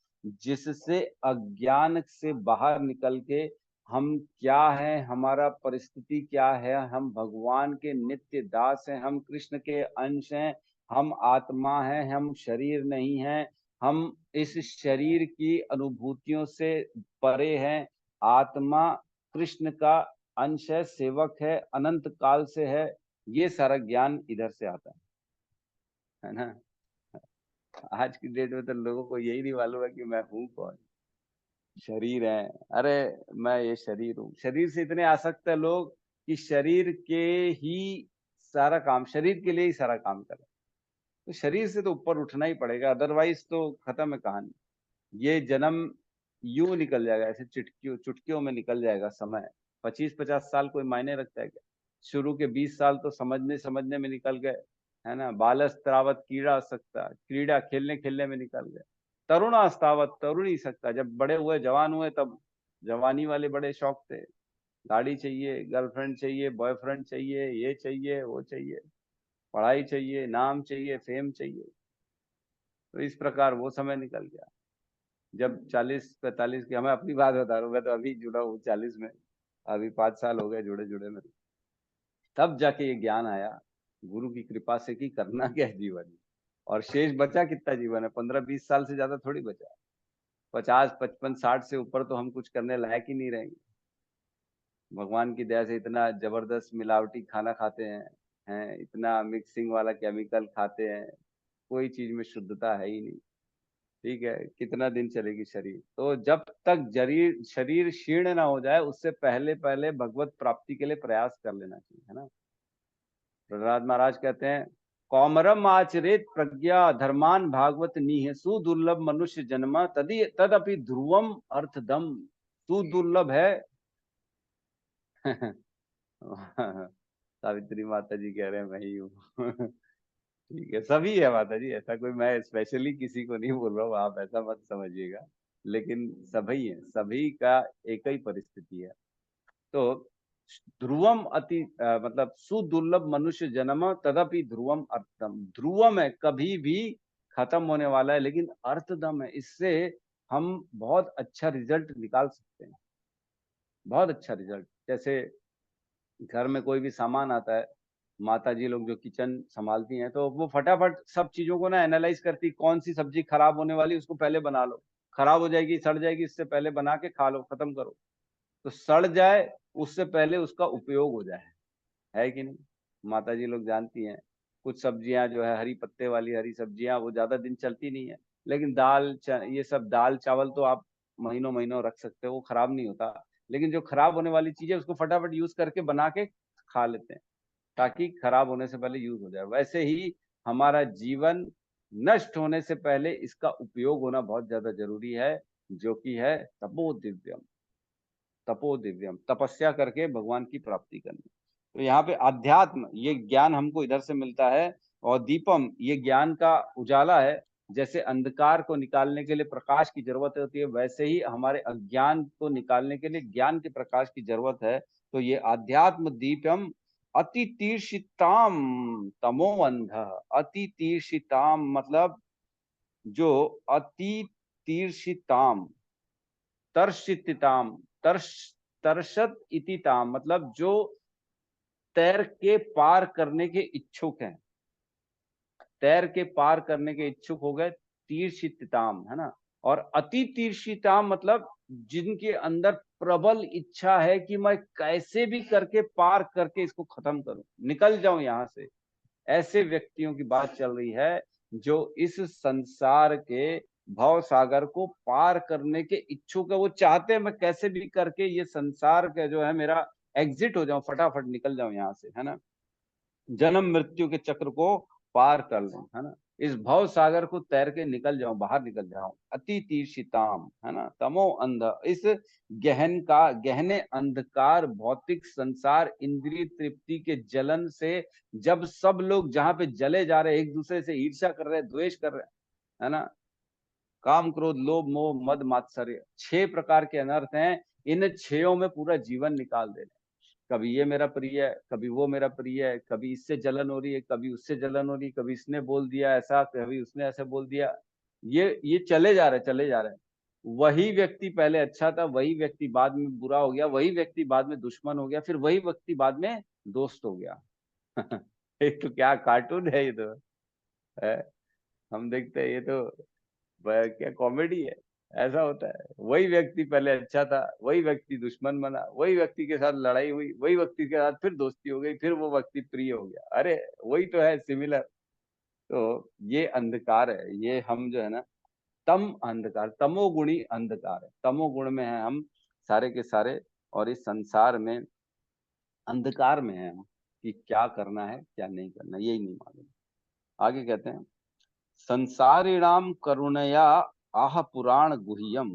जिससे अज्ञान से बाहर निकल के हम क्या है, हमारा परिस्थिति क्या है, हम भगवान के नित्य दास हैं, हम कृष्ण के अंश हैं, हम आत्मा हैं, हम शरीर नहीं हैं, हम इस शरीर की अनुभूतियों से परे हैं, आत्मा कृष्ण का अंश है, सेवक है, अनंत काल से है। ये सारा ज्ञान इधर से आता है ना। आज की डेट में तो लोगों को यही नहीं मालूम है कि मैं हूं कौन, शरीर है, अरे मैं ये शरीर हूँ। शरीर से इतने आसक्त है लोग कि शरीर के ही सारा काम, शरीर के लिए ही सारा काम कर रहे हैं। तो शरीर से तो ऊपर उठना ही पड़ेगा, अदरवाइज तो खत्म है कहानी। ये जन्म यूं निकल जाएगा, ऐसे चुटकियों चुटकियों में निकल जाएगा समय। 25-50 साल कोई मायने रखता है क्या? शुरू के 20 साल तो समझने समझने में निकल गए, है ना। बालस्त्रावत कीड़ा सकता, क्रीड़ा खेलने खेलने में निकल गए। तरुणास्तावत तरुण ही सकता, जब बड़े हुए जवान हुए तब जवानी वाले बड़े शौक थे, गाड़ी चाहिए, गर्लफ्रेंड चाहिए, बॉयफ्रेंड चाहिए, ये चाहिए वो चाहिए, पढ़ाई चाहिए, नाम चाहिए, फेम चाहिए। तो इस प्रकार वो समय निकल गया। जब 40-45 की, मैं अपनी बात बता रहा हूँ, मैं तो अभी जुड़ा हूँ 40 में, अभी 5 साल हो गए जुड़े जुड़े में, तब जाके ये ज्ञान आया गुरु की कृपा से कि करना क्या है जीवन में। और शेष बचा कितना जीवन है, 15-20 साल से ज्यादा थोड़ी बचा। 50-55-60 से ऊपर तो हम कुछ करने लायक ही नहीं रहेंगे। भगवान की दया से इतना जबरदस्त मिलावटी खाना खाते हैं इतना मिक्सिंग वाला केमिकल खाते हैं, कोई चीज में शुद्धता है ही नहीं। ठीक है, कितना दिन चलेगी शरीर? तो जब तक शरीर शरीर क्षीण ना हो जाए, उससे पहले पहले भगवत प्राप्ति के लिए प्रयास कर लेना चाहिए, है ना। प्रहलाद महाराज कहते हैं, कौमरम आचरेत प्रज्ञा धर्मान भागवत नीह, सुदुर्लभ मनुष्य जन्म तदपि ध्रुवम अर्थदम। सुदुर्लभ है सावित्री माता जी कह रहे हैं मैं ही हूँ। ठीक है, सभी है माता जी, ऐसा कोई मैं स्पेशली किसी को नहीं बोल रहा हूँ, आप ऐसा मत समझिएगा, लेकिन सभी है, सभी का एक ही परिस्थिति है। तो ध्रुवम मतलब सुदुर्लभ मनुष्य जन्म तदपि ध्रुवम अर्थदम। ध्रुवम है, कभी भी खत्म होने वाला है, लेकिन अर्थदम है, इससे हम बहुत अच्छा रिजल्ट निकाल सकते हैं, बहुत अच्छा रिजल्ट। जैसे घर में कोई भी सामान आता है, माता जी लोग जो किचन संभालती हैं, तो वो फटाफट सब चीजों को ना एनालाइज करती, कौन सी सब्जी खराब होने वाली उसको पहले बना लो, खराब हो जाएगी सड़ जाएगी, इससे पहले बना के खा लो, खत्म करो। तो सड़ जाए उससे पहले उसका उपयोग हो जाए, है कि नहीं। माता जी लोग जानती हैं, कुछ सब्जियां जो है हरी पत्ते वाली हरी सब्जियां, वो ज्यादा दिन चलती नहीं है, लेकिन ये सब दाल चावल तो आप महीनों महीनों रख सकते हो, वो खराब नहीं होता। लेकिन जो खराब होने वाली चीज है उसको फटाफट यूज करके बना के खा लेते हैं, ताकि खराब होने से पहले यूज हो जाए। वैसे ही हमारा जीवन नष्ट होने से पहले इसका उपयोग होना बहुत ज्यादा जरूरी है, जो कि है तपो दिव्यम। तपो दिव्यम, तपस्या करके भगवान की प्राप्ति करनी। तो यहाँ पे अध्यात्म, ये ज्ञान हमको इधर से मिलता है, और दीपम, ये ज्ञान का उजाला है, जैसे अंधकार को निकालने के लिए प्रकाश की जरूरत होती है, वैसे ही हमारे अज्ञान को निकालने के लिए ज्ञान के प्रकाश की जरूरत है। तो ये आध्यात्म दीपम अति तीर्षिताम तमो अंध। अति तीर्षिताम मतलब जो अति तीर्षिताम, तर्षिताम, तरसत इतिताम मतलब जो तैर के पार करने के इच्छुक हैं, तैर के पार करने के इच्छुक हो गए, तीर्षिताम, है ना। और अति तीर्षिताम मतलब जिनके अंदर प्रबल इच्छा है कि मैं कैसे भी करके पार करके इसको खत्म करूं, निकल जाऊं यहां से। ऐसे व्यक्तियों की बात चल रही है जो इस संसार के भव सागर को पार करने के इच्छुक है। वो चाहते हैं मैं कैसे भी करके ये संसार का जो है मेरा एग्जिट हो जाऊं, फटाफट निकल जाऊं यहाँ से, है ना, जन्म मृत्यु के चक्र को पार कर लूं, है ना, इस भव सागर को तैर के निकल जाऊं, बाहर निकल जाऊं। अति तीर्षिताम, है ना, तमो अंध, इस गहने अंधकार भौतिक संसार इंद्रिय तृप्ति के जलन से, जब सब लोग जहां पे जले जा रहे, एक दूसरे से ईर्ष्या कर रहे हैं, द्वेष कर रहे हैं, है ना, काम क्रोध लोभ मोह मद मात्सर्य, 6 प्रकार के अनर्थ हैं, इन 6 में पूरा जीवन निकाल दे रहे हैं। कभी ये मेरा प्रिय है, कभी वो मेरा प्रिय है, कभी इससे जलन हो रही है, कभी उससे जलन हो रही है, कभी इसने बोल दिया ऐसा, कभी उसने ऐसे बोल दिया। ये चले जा रहे, चले जा रहे हैं। वही व्यक्ति पहले अच्छा था, वही व्यक्ति बाद में बुरा हो गया, वही व्यक्ति बाद में दुश्मन हो गया, फिर वही व्यक्ति बाद में दोस्त हो गया। ये तो क्या कार्टून है, ये तो है। हम देखते हैं, ये तो क्या कॉमेडी है। ऐसा होता है, वही व्यक्ति पहले अच्छा था, वही व्यक्ति दुश्मन बना, वही व्यक्ति के साथ लड़ाई हुई, वही व्यक्ति के साथ फिर दोस्ती हो गई, फिर वो व्यक्ति प्रिय हो गया। अरे वही तो है, सिमिलर। तो ये अंधकार है, ये हम जो है ना, तम अंधकार, तमोगुणी अंधकार है, तमोगुण में है हम सारे के सारे। और इस संसार में अंधकार में है हम कि क्या करना है क्या नहीं करना, यही नहीं मालूम। आगे कहते हैं, संसारिणाम करुणया आह पुराण गुह्यम।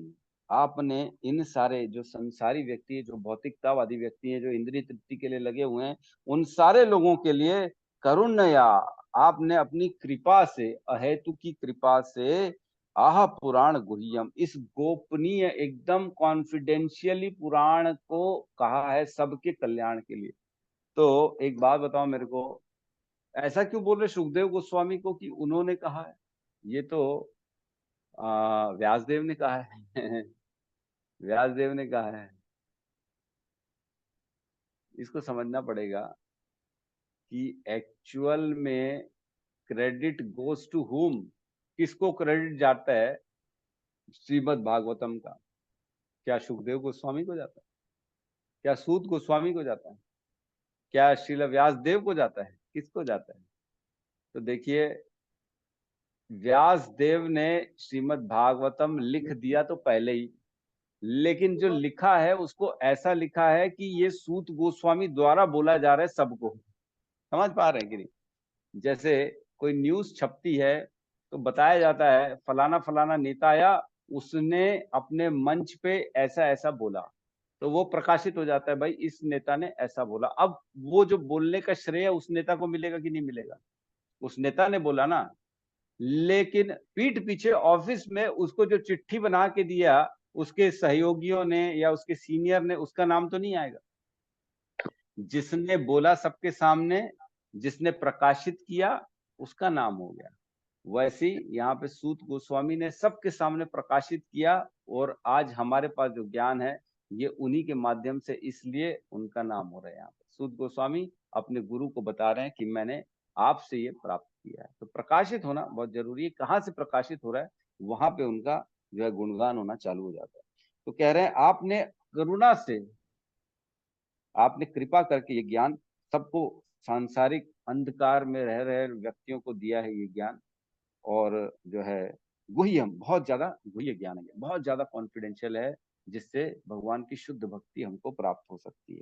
आपने इन सारे जो संसारी व्यक्ति है, जो भौतिकतावादी व्यक्ति है, जो इंद्रिय तृप्ति के लिए लगे हुए हैं, उन सारे लोगों के लिए करुणया, आपने अपनी कृपा से, अहेतु की कृपा से, आह पुराण गुह्यम, इस गोपनीय एकदम कॉन्फिडेंशियली पुराण को कहा है सबके कल्याण के लिए। तो एक बात बताओ मेरे को, ऐसा क्यों बोल रहे सुखदेव गोस्वामी को कि उन्होंने कहा है? ये तो व्यासदेव ने कहा है। व्यासदेव ने कहा है। इसको समझना पड़ेगा कि एक्चुअल में क्रेडिट गोज टू हुम, किसको क्रेडिट जाता है श्रीमद् भागवतम का? क्या सुखदेव गोस्वामी को जाता है? क्या सूत गोस्वामी को जाता है? क्या श्रील व्यासदेव को जाता है? किसको जाता है? तो देखिए, व्यासदेव ने श्रीमद् भागवतम लिख दिया तो पहले ही, लेकिन जो लिखा है उसको ऐसा लिखा है कि ये सूत गोस्वामी द्वारा बोला जा रहा है सबको। समझ पा रहे हैं कि नहीं? जैसे कोई न्यूज छपती है तो बताया जाता है फलाना फलाना नेता आया, उसने अपने मंच पे ऐसा ऐसा बोला, तो वो प्रकाशित हो जाता है, भाई इस नेता ने ऐसा बोला। अब वो जो बोलने का श्रेय उस नेता को मिलेगा कि नहीं मिलेगा? उस नेता ने बोला ना। लेकिन पीठ पीछे ऑफिस में उसको जो चिट्ठी बना के दिया उसके सहयोगियों ने या उसके सीनियर ने, उसका नाम तो नहीं आएगा। जिसने बोला सबके सामने, जिसने प्रकाशित किया, उसका नाम हो गया। वैसे ही यहाँ पे सूत गोस्वामी ने सबके सामने प्रकाशित किया, और आज हमारे पास जो ज्ञान है ये उन्हीं के माध्यम से, इसलिए उनका नाम हो रहा है यहाँ पे। सूत गोस्वामी अपने गुरु को बता रहे हैं कि मैंने आपसे ये प्राप्त किया है। तो प्रकाशित होना बहुत जरूरी है। कहाँ से प्रकाशित हो रहा है, वहां पे उनका जो है गुणगान होना चालू हो जाता है। तो कह रहे हैं आपने करुणा से, आपने कृपा करके ये ज्ञान सबको, सांसारिक अंधकार में रह रहे व्यक्तियों को दिया है ये ज्ञान। और जो है गुह्यम, बहुत ज्यादा गुह्य ज्ञान है, बहुत ज्यादा कॉन्फिडेंशियल है, जिससे भगवान की शुद्ध भक्ति हमको प्राप्त हो सकती है।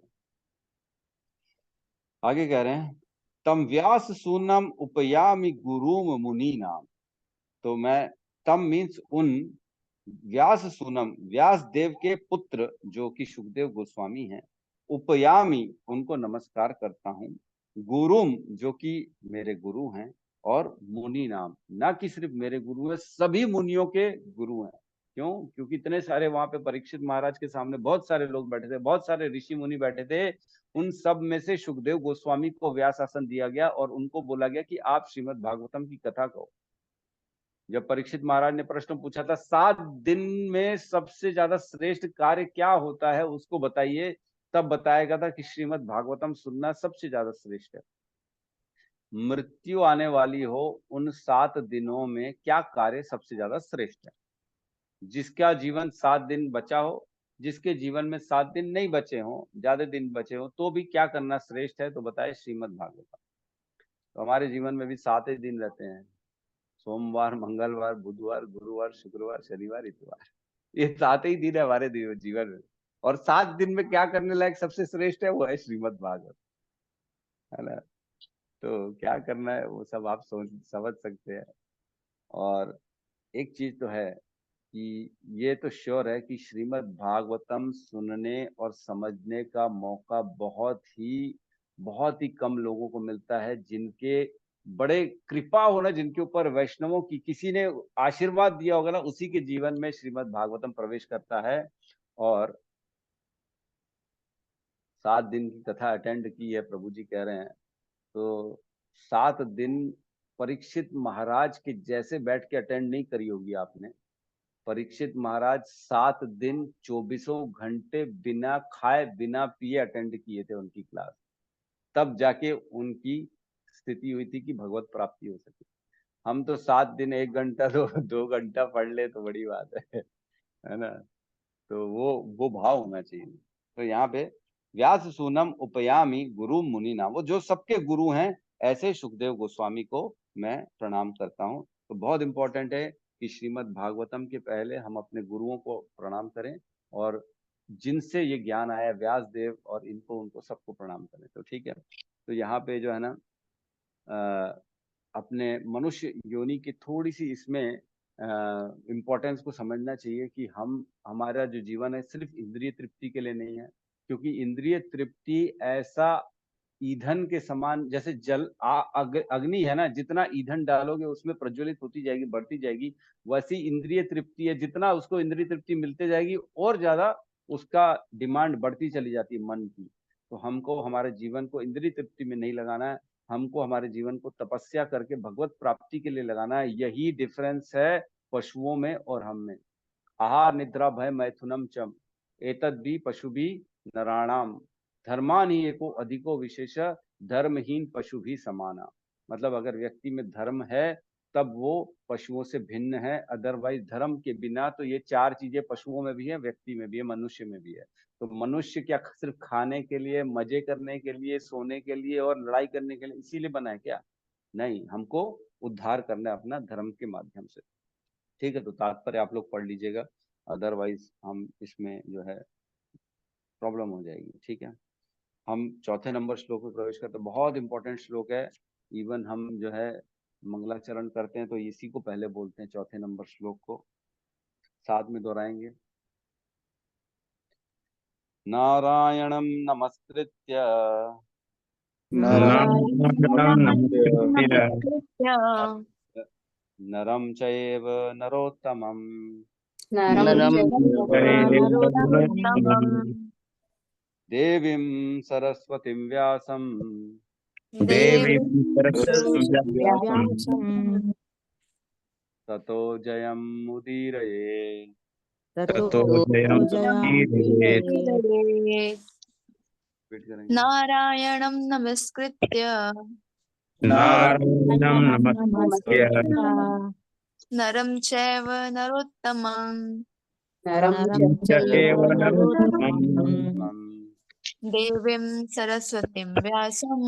आगे कह रहे हैं, तम व्यास सूनम उपयामि गुरुम मुनि नाम। तो मैं, तम मीन्स उन, व्यास सूनम, व्यास देव के पुत्र जो कि सुखदेव गोस्वामी हैं, उपयामी उनको नमस्कार करता हूँ, गुरुम जो कि मेरे गुरु हैं, और मुनि नाम, ना कि सिर्फ मेरे गुरु है, सभी मुनियों के गुरु हैं। क्यों? क्योंकि इतने सारे वहां पे परीक्षित महाराज के सामने बहुत सारे लोग बैठे थे, बहुत सारे ऋषि मुनि बैठे थे। उन सब में से सुखदेव गोस्वामी को व्यास आसन दिया गया और उनको बोला गया कि आप श्रीमद् भागवतम की कथा कहो। जब परीक्षित महाराज ने प्रश्न पूछा था 7 दिन में सबसे ज्यादा श्रेष्ठ कार्य क्या होता है उसको बताइए, तब बताया गया था कि श्रीमद् भागवतम सुनना सबसे ज्यादा श्रेष्ठ है। मृत्यु आने वाली हो उन 7 दिनों में क्या कार्य सबसे ज्यादा श्रेष्ठ है? जिसका जीवन 7 दिन बचा हो, जिसके जीवन में 7 दिन नहीं बचे हो, ज्यादा दिन बचे हो, तो भी क्या करना श्रेष्ठ है? तो बताए श्रीमद् भागवतम। तो हमारे जीवन में भी 7 ही दिन रहते हैं, सोमवार, मंगलवार, बुधवार, गुरुवार, शुक्रवार, शनिवार, इतवार, ये 7 ही दिन है हमारे जीवन में। और 7 दिन में क्या करने लायक सबसे श्रेष्ठ है? वो है श्रीमद् भागवत, है ना। तो क्या करना है वो सब आप समझ सकते हैं। और एक चीज तो है कि ये तो श्योर है कि श्रीमद् भागवतम सुनने और समझने का मौका बहुत ही कम लोगों को मिलता है, जिनके बड़े कृपा हो ना, जिनके ऊपर वैष्णवों की किसी ने आशीर्वाद दिया होगा ना, उसी के जीवन में श्रीमद् भागवतम प्रवेश करता है। और 7 दिन की कथा अटेंड की है, प्रभु जी कह रहे हैं। तो 7 दिन परीक्षित महाराज के जैसे बैठ के अटेंड नहीं करी होगी आपने। परीक्षित महाराज 7 दिन 24 घंटे बिना खाए बिना पिए अटेंड किए थे उनकी क्लास, तब जाके उनकी स्थिति हुई थी कि भगवत प्राप्ति हो सके। हम तो 7 दिन 1 घंटा 2 घंटा पढ़ ले तो बड़ी बात है ना। तो वो भाव होना चाहिए। तो यहाँ पे व्यास सूनम उपयामी गुरु मुनि नाम, वो जो सबके गुरु हैं, ऐसे सुखदेव गोस्वामी को मैं प्रणाम करता हूँ। तो बहुत इंपॉर्टेंट है कि श्रीमद् भागवतम के पहले हम अपने गुरुओं को प्रणाम करें, और जिनसे ये ज्ञान आया व्यास देव और उनको सबको प्रणाम करें। तो ठीक है। तो यहाँ पे जो है ना अपने मनुष्य योनि की थोड़ी सी इसमें इम्पोर्टेंस को समझना चाहिए कि हमारा जो जीवन है सिर्फ इंद्रिय तृप्ति के लिए नहीं है। क्योंकि इंद्रिय तृप्ति ऐसा ईंधन के समान, जैसे अग्नि है ना, जितना ईंधन डालोगे उसमें प्रज्वलित होती जाएगी, बढ़ती जाएगी। वैसी इंद्रिय तृप्ति है, जितना उसको इंद्रिय तृप्ति मिलते जाएगी और ज्यादा उसका डिमांड बढ़ती चली जाती है मन की। तो हमको हमारे जीवन को इंद्रिय तृप्ति में नहीं लगाना है, हमको हमारे जीवन को तपस्या करके भगवत प्राप्ति के लिए लगाना है। यही डिफरेंस है पशुओं में और हम में। आहार निद्रा भय मैथुनम चम एतद भी पशु भी नराणाम धर्मानि एको अधिको विशेष धर्महीन पशु भी समाना। मतलब अगर व्यक्ति में धर्म है तब वो पशुओं से भिन्न है, अदरवाइज धर्म के बिना तो ये 4 चीजें पशुओं में भी है, व्यक्ति में भी है, मनुष्य में भी है। तो मनुष्य क्या सिर्फ खाने के लिए, मजे करने के लिए, सोने के लिए और लड़ाई करने के लिए इसीलिए बना है क्या? नहीं, हमको उद्धार करना है अपना धर्म के माध्यम से। ठीक है। तो तात्पर्य आप लोग पढ़ लीजिएगा, अदरवाइज हम इसमें जो है प्रॉब्लम हो जाएगी। ठीक है। हम चौथे नंबर श्लोक में प्रवेश करते हैं। बहुत इंपॉर्टेंट श्लोक है। इवन हम जो है मंगलाचरण करते हैं तो इसी को पहले बोलते हैं, चौथे नंबर श्लोक को साथ में दोहराएंगे। नारायणं नमस्कृत्य नरं चैव नरोत्तमं देवीं सरस्वतीं व्यासं ततो जयमुदीरये। नारायणं नमस्कृत्य नरं चैव नरोत्तमं देवीं सरस्वतीं व्यासं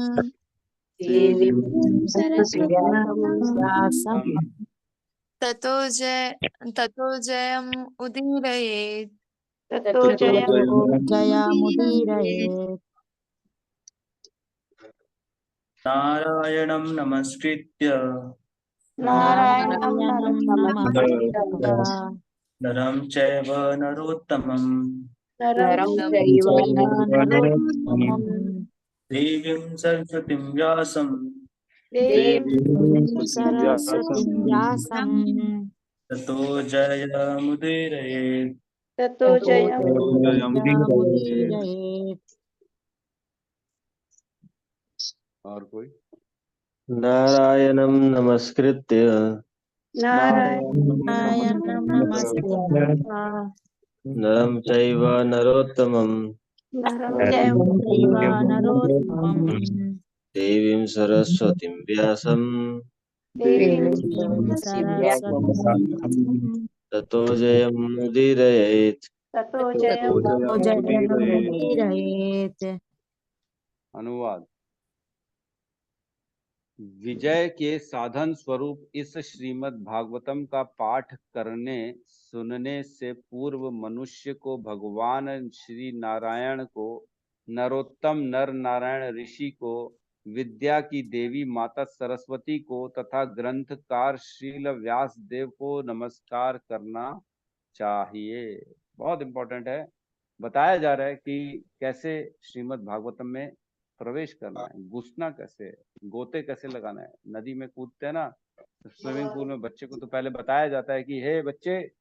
ततो जयम् उदीरयेत्। नारायणं नमस्कृत्य नरं चैव नरोत्तमं देवीं सरस्वतीं व्यासं देवीं सरस्वतीं व्यासं ततो जयमुदीरयेत्। ततो जयमुदीरयेत्। और कोई? नारायणं नमस्कृत्य नारायणं नमस्कृत्य नरं चैव नरोत्तमं नरं चैव नरोत्तमं देवीं सरस्वतीं व्यासं देवीं सरस्वतीं व्यासं ततो जयमुदीरयेत्। ततो जयमुदीरयेत्। अनुवाद। विजय के साधन स्वरूप इस श्रीमद् भागवतम का पाठ करने सुनने से पूर्व मनुष्य को भगवान श्री नारायण को, नरोत्तम नर नारायण ऋषि को, विद्या की देवी माता सरस्वती को तथा ग्रंथकार श्रील व्यास देव को नमस्कार करना चाहिए। बहुत इंपॉर्टेंट है। बताया जा रहा है कि कैसे श्रीमद् भागवतम में प्रवेश करना है, घुसना कैसे है, गोते कैसे लगाना है। नदी में कूदते हैं ना, स्विमिंग पूल में बच्चे को तो पहले बताया जाता है कि हे बच्चे,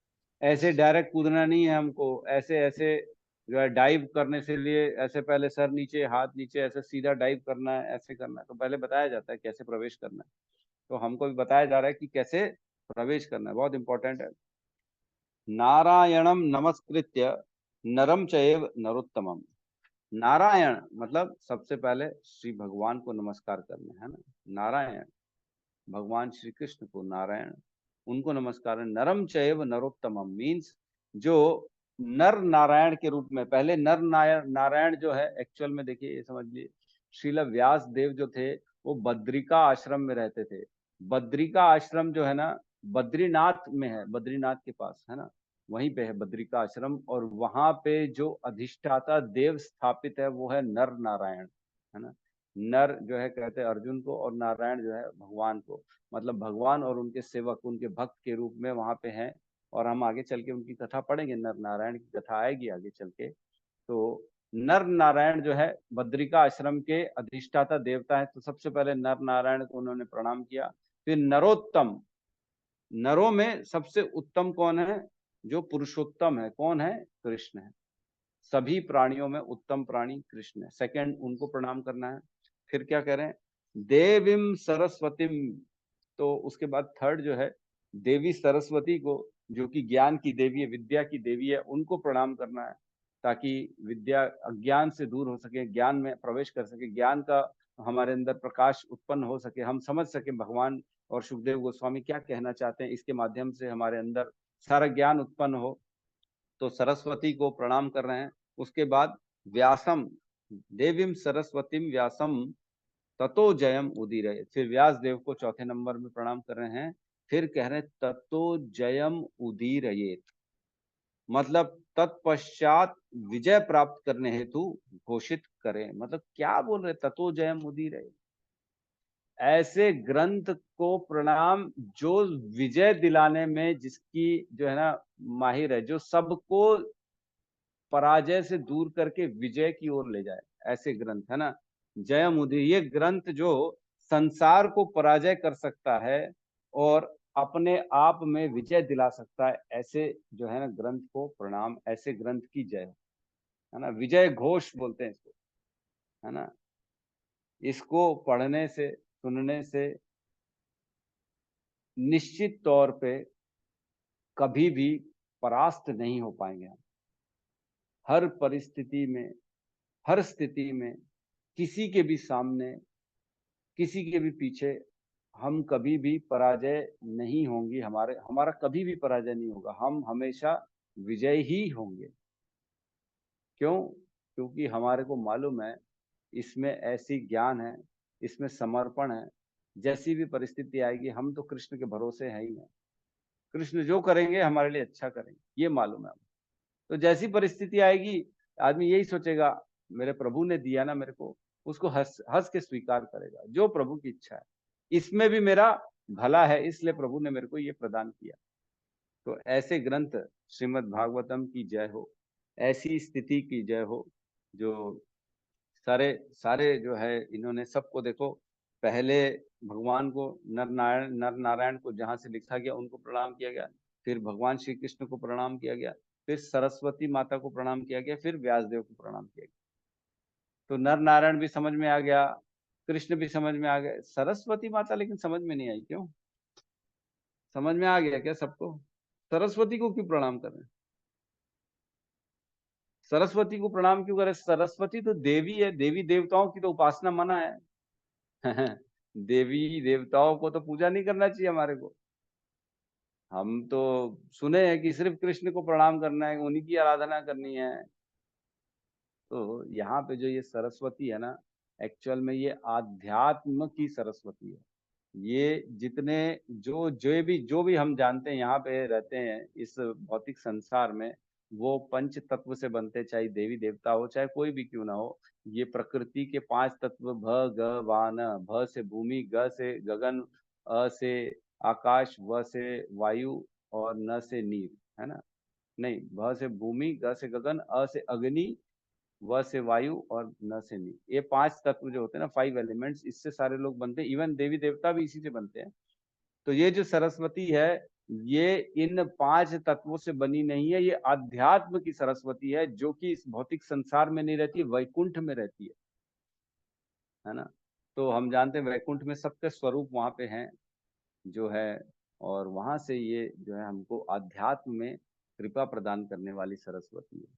ऐसे डायरेक्ट कूदना नहीं है हमको, ऐसे ऐसे जो है डाइव करने से लिए ऐसे पहले सर नीचे हाथ नीचे ऐसे सीधा डाइव करना है, ऐसे करना है। तो पहले बताया जाता है कैसे प्रवेश करना है। तो हमको भी बताया जा रहा है कि कैसे प्रवेश करना है। बहुत इंपॉर्टेंट है। नारायणम नमस्कृत्य नरम चैव नरोत्तमम। नारायण मतलब सबसे पहले श्री भगवान को नमस्कार करना है ना। नारायण भगवान श्री कृष्ण को, नारायण उनको नमस्कार है। नरम चैव नरोत्तमम मीन्स जो नर नारायण के रूप में, पहले नर नारायण जो है एक्चुअल में देखिए, ये समझ लीजिए श्रील व्यास देव जो थे वो बद्रिका आश्रम में रहते थे। बद्रिका आश्रम जो है ना बद्रीनाथ में है, बद्रीनाथ के पास है ना, वहीं पे है बद्रिका आश्रम। और वहां पे जो अधिष्ठाता देव स्थापित है वो है नर नारायण, है ना। नर जो है कहते हैं अर्जुन को, और नारायण जो है भगवान को, मतलब भगवान और उनके सेवक, उनके भक्त के रूप में वहां पे हैं। और हम आगे चल के उनकी कथा पढ़ेंगे, नर नारायण की कथा आएगी आगे चल के। तो नर नारायण जो है बद्रिका आश्रम के अधिष्ठाता देवता है। तो सबसे पहले नर नारायण को उन्होंने प्रणाम किया। फिर नरोत्तम, नरों में सबसे उत्तम कौन है? जो पुरुषोत्तम है, कौन है? कृष्ण है। सभी प्राणियों में उत्तम प्राणी कृष्ण है। सेकंड उनको प्रणाम करना है। फिर क्या कह रहे हैं? देवीम सरस्वतीम। तो उसके बाद थर्ड जो है देवी सरस्वती को, जो कि ज्ञान की देवी है, विद्या की देवी है, उनको प्रणाम करना है ताकि विद्या अज्ञान से दूर हो सके, ज्ञान में प्रवेश कर सके, ज्ञान का हमारे अंदर प्रकाश उत्पन्न हो सके, हम समझ सके भगवान और सुखदेव गोस्वामी क्या कहना चाहते हैं, इसके माध्यम से हमारे अंदर सारा ज्ञान उत्पन्न हो। तो सरस्वती को प्रणाम कर रहे हैं। उसके बाद व्यासम, देवीम सरस्वतीम व्यासम ततो जयम उदीरये। फिर व्यास देव को चौथे नंबर में प्रणाम कर रहे हैं। फिर कह रहे हैं ततो जयम उदीरयेत, मतलब तत्पश्चात विजय प्राप्त करने हेतु घोषित करें। मतलब क्या बोल रहे? ततो जयम उदीरये, ऐसे ग्रंथ को प्रणाम जो विजय दिलाने में, जिसकी जो है ना माहिर है, जो सबको पराजय से दूर करके विजय की ओर ले जाए, ऐसे ग्रंथ है ना। जयम उदीर, ये ग्रंथ जो संसार को पराजय कर सकता है और अपने आप में विजय दिला सकता है, ऐसे जो है ना ग्रंथ को प्रणाम, ऐसे ग्रंथ की जय, है ना। विजय घोष बोलते हैं इसको, है ना। इसको पढ़ने से, सुनने से निश्चित तौर पे कभी भी परास्त नहीं हो पाएंगे हम। हर परिस्थिति में, हर स्थिति में, किसी के भी सामने, किसी के भी पीछे हम कभी भी पराजय नहीं होंगी। हमारा कभी भी पराजय नहीं होगा, हम हमेशा विजय ही होंगे। क्यों? क्योंकि हमारे को मालूम है इसमें ऐसी ज्ञान है, इसमें समर्पण है। जैसी भी परिस्थिति आएगी हम तो कृष्ण के भरोसे हैं ही हैं। कृष्ण जो करेंगे हमारे लिए अच्छा करेंगे, ये मालूम है हमें। तो जैसी परिस्थिति आएगी आदमी यही सोचेगा मेरे प्रभु ने दिया ना मेरे को, उसको हंस हंस के स्वीकार करेगा, जो प्रभु की इच्छा है, इसमें भी मेरा भला है, इसलिए प्रभु ने मेरे को ये प्रदान किया। तो ऐसे ग्रंथ श्रीमद् भागवतम की जय हो, ऐसी स्थिति की जय हो। जो सारे सारे जो है इन्होंने सबको देखो, पहले भगवान को नर नारायण को जहां से लिखा गया उनको प्रणाम किया गया, फिर भगवान श्री कृष्ण को प्रणाम किया गया, फिर सरस्वती माता को प्रणाम किया गया, फिर व्यासदेव को प्रणाम किया गया। तो नर नारायण भी समझ में आ गया, कृष्ण भी समझ में आ गए, सरस्वती माता लेकिन समझ में नहीं आई। क्यों? समझ में आ गया क्या सबको? सरस्वती को क्यों प्रणाम कर रहे हैं? सरस्वती को प्रणाम क्यों करें? सरस्वती तो देवी है, देवी देवताओं की तो उपासना मना है। देवी देवताओं को तो पूजा नहीं करना चाहिए हमारे को। हम तो सुने हैं कि सिर्फ कृष्ण को प्रणाम करना है, उन्हीं की आराधना करनी है। तो यहाँ पे जो ये सरस्वती है ना, एक्चुअल में ये आध्यात्म की सरस्वती है। ये जितने जो भी हम जानते हैं यहाँ पे रहते हैं इस भौतिक संसार में, वो पंच तत्व से बनते, चाहे देवी देवता हो चाहे कोई भी क्यों ना हो। ये प्रकृति के 5 तत्व भ ग वा न, भ से भूमि, ग से गगन, अ से आकाश, व से वायु और न से नीर, है ना? नहीं, भ से भूमि, ग से गगन, अ से अग्नि, व से वायु और न से नी। ये 5 तत्व जो होते हैं ना, 5 एलिमेंट्स, इससे सारे लोग बनते हैं। इवन देवी देवता भी इसी से बनते हैं। तो ये जो सरस्वती है, ये इन 5 तत्वों से बनी नहीं है, ये अध्यात्म की सरस्वती है, जो कि इस भौतिक संसार में नहीं रहती, वैकुंठ में रहती है ना? तो हम जानते हैं वैकुंठ में सबके स्वरूप वहां पे हैं जो है, और वहां से ये जो है हमको अध्यात्म में कृपा प्रदान करने वाली सरस्वती है।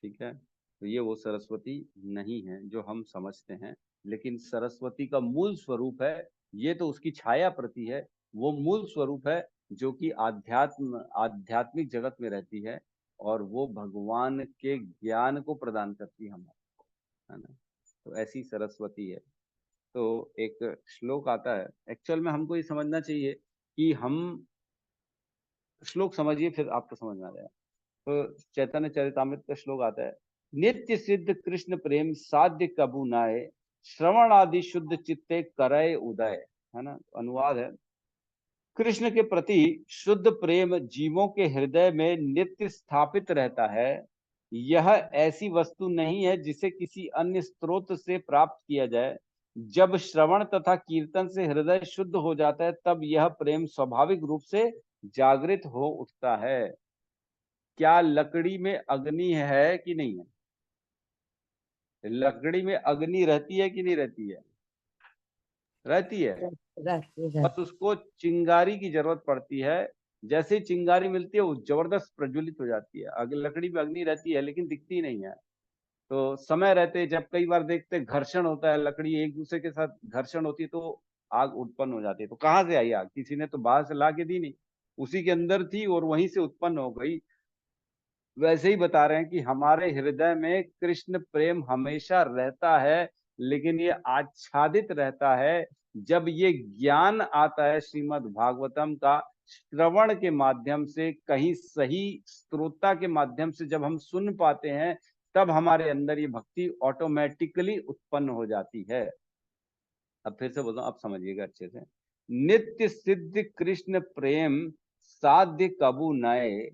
ठीक है? तो ये वो सरस्वती नहीं है जो हम समझते हैं, लेकिन सरस्वती का मूल स्वरूप है, ये तो उसकी छाया प्रति है। वो मूल स्वरूप है जो कि आध्यात्मिक जगत में रहती है, और वो भगवान के ज्ञान को प्रदान करती है हमारे, है ना? तो ऐसी सरस्वती है। तो एक श्लोक आता है, एक्चुअल में हमको ये समझना चाहिए कि हम श्लोक समझिए फिर आपको समझ में आ जाएगा। तो चैतन्य चरितामृत का श्लोक आता है, नित्य सिद्ध कृष्ण प्रेम साध्य कबू नाय, श्रवण आदि शुद्ध चित्ते करय उदय, है ना? अनुवाद है, कृष्ण के प्रति शुद्ध प्रेम जीवों के हृदय में नित्य स्थापित रहता है। यह ऐसी वस्तु नहीं है जिसे किसी अन्य स्रोत से प्राप्त किया जाए। जब श्रवण तथा कीर्तन से हृदय शुद्ध हो जाता है, तब यह प्रेम स्वाभाविक रूप से जागृत हो उठता है। क्या लकड़ी में अग्नि है कि नहीं है? लकड़ी में अग्नि रहती है कि नहीं रहती है? रहती है। बस उसको चिंगारी की जरूरत पड़ती है। जैसे ही चिंगारी मिलती है वो जबरदस्त प्रज्वलित हो जाती है। अगर लकड़ी में अग्नि रहती है लेकिन दिखती नहीं है। तो समय रहते जब कई बार देखते घर्षण होता है, लकड़ी एक दूसरे के साथ घर्षण होती है तो आग उत्पन्न हो जाती है। तो कहाँ से आई आग? किसी ने तो बाहर से ला के दी नहीं, उसी के अंदर थी और वहीं से उत्पन्न हो गई। वैसे ही बता रहे हैं कि हमारे हृदय में कृष्ण प्रेम हमेशा रहता है, लेकिन ये आच्छादित रहता है जब ये ज्ञान आता है श्रीमद् भागवतम का, श्रवण के माध्यम से, कहीं सही स्त्रोता के माध्यम से जब हम सुन पाते हैं, तब हमारे अंदर ये भक्ति ऑटोमेटिकली उत्पन्न हो जाती है। अब फिर से बोलता हूँ, अब समझिएगा अच्छे से। नित्य सिद्ध कृष्ण प्रेम साध्य कबू नए,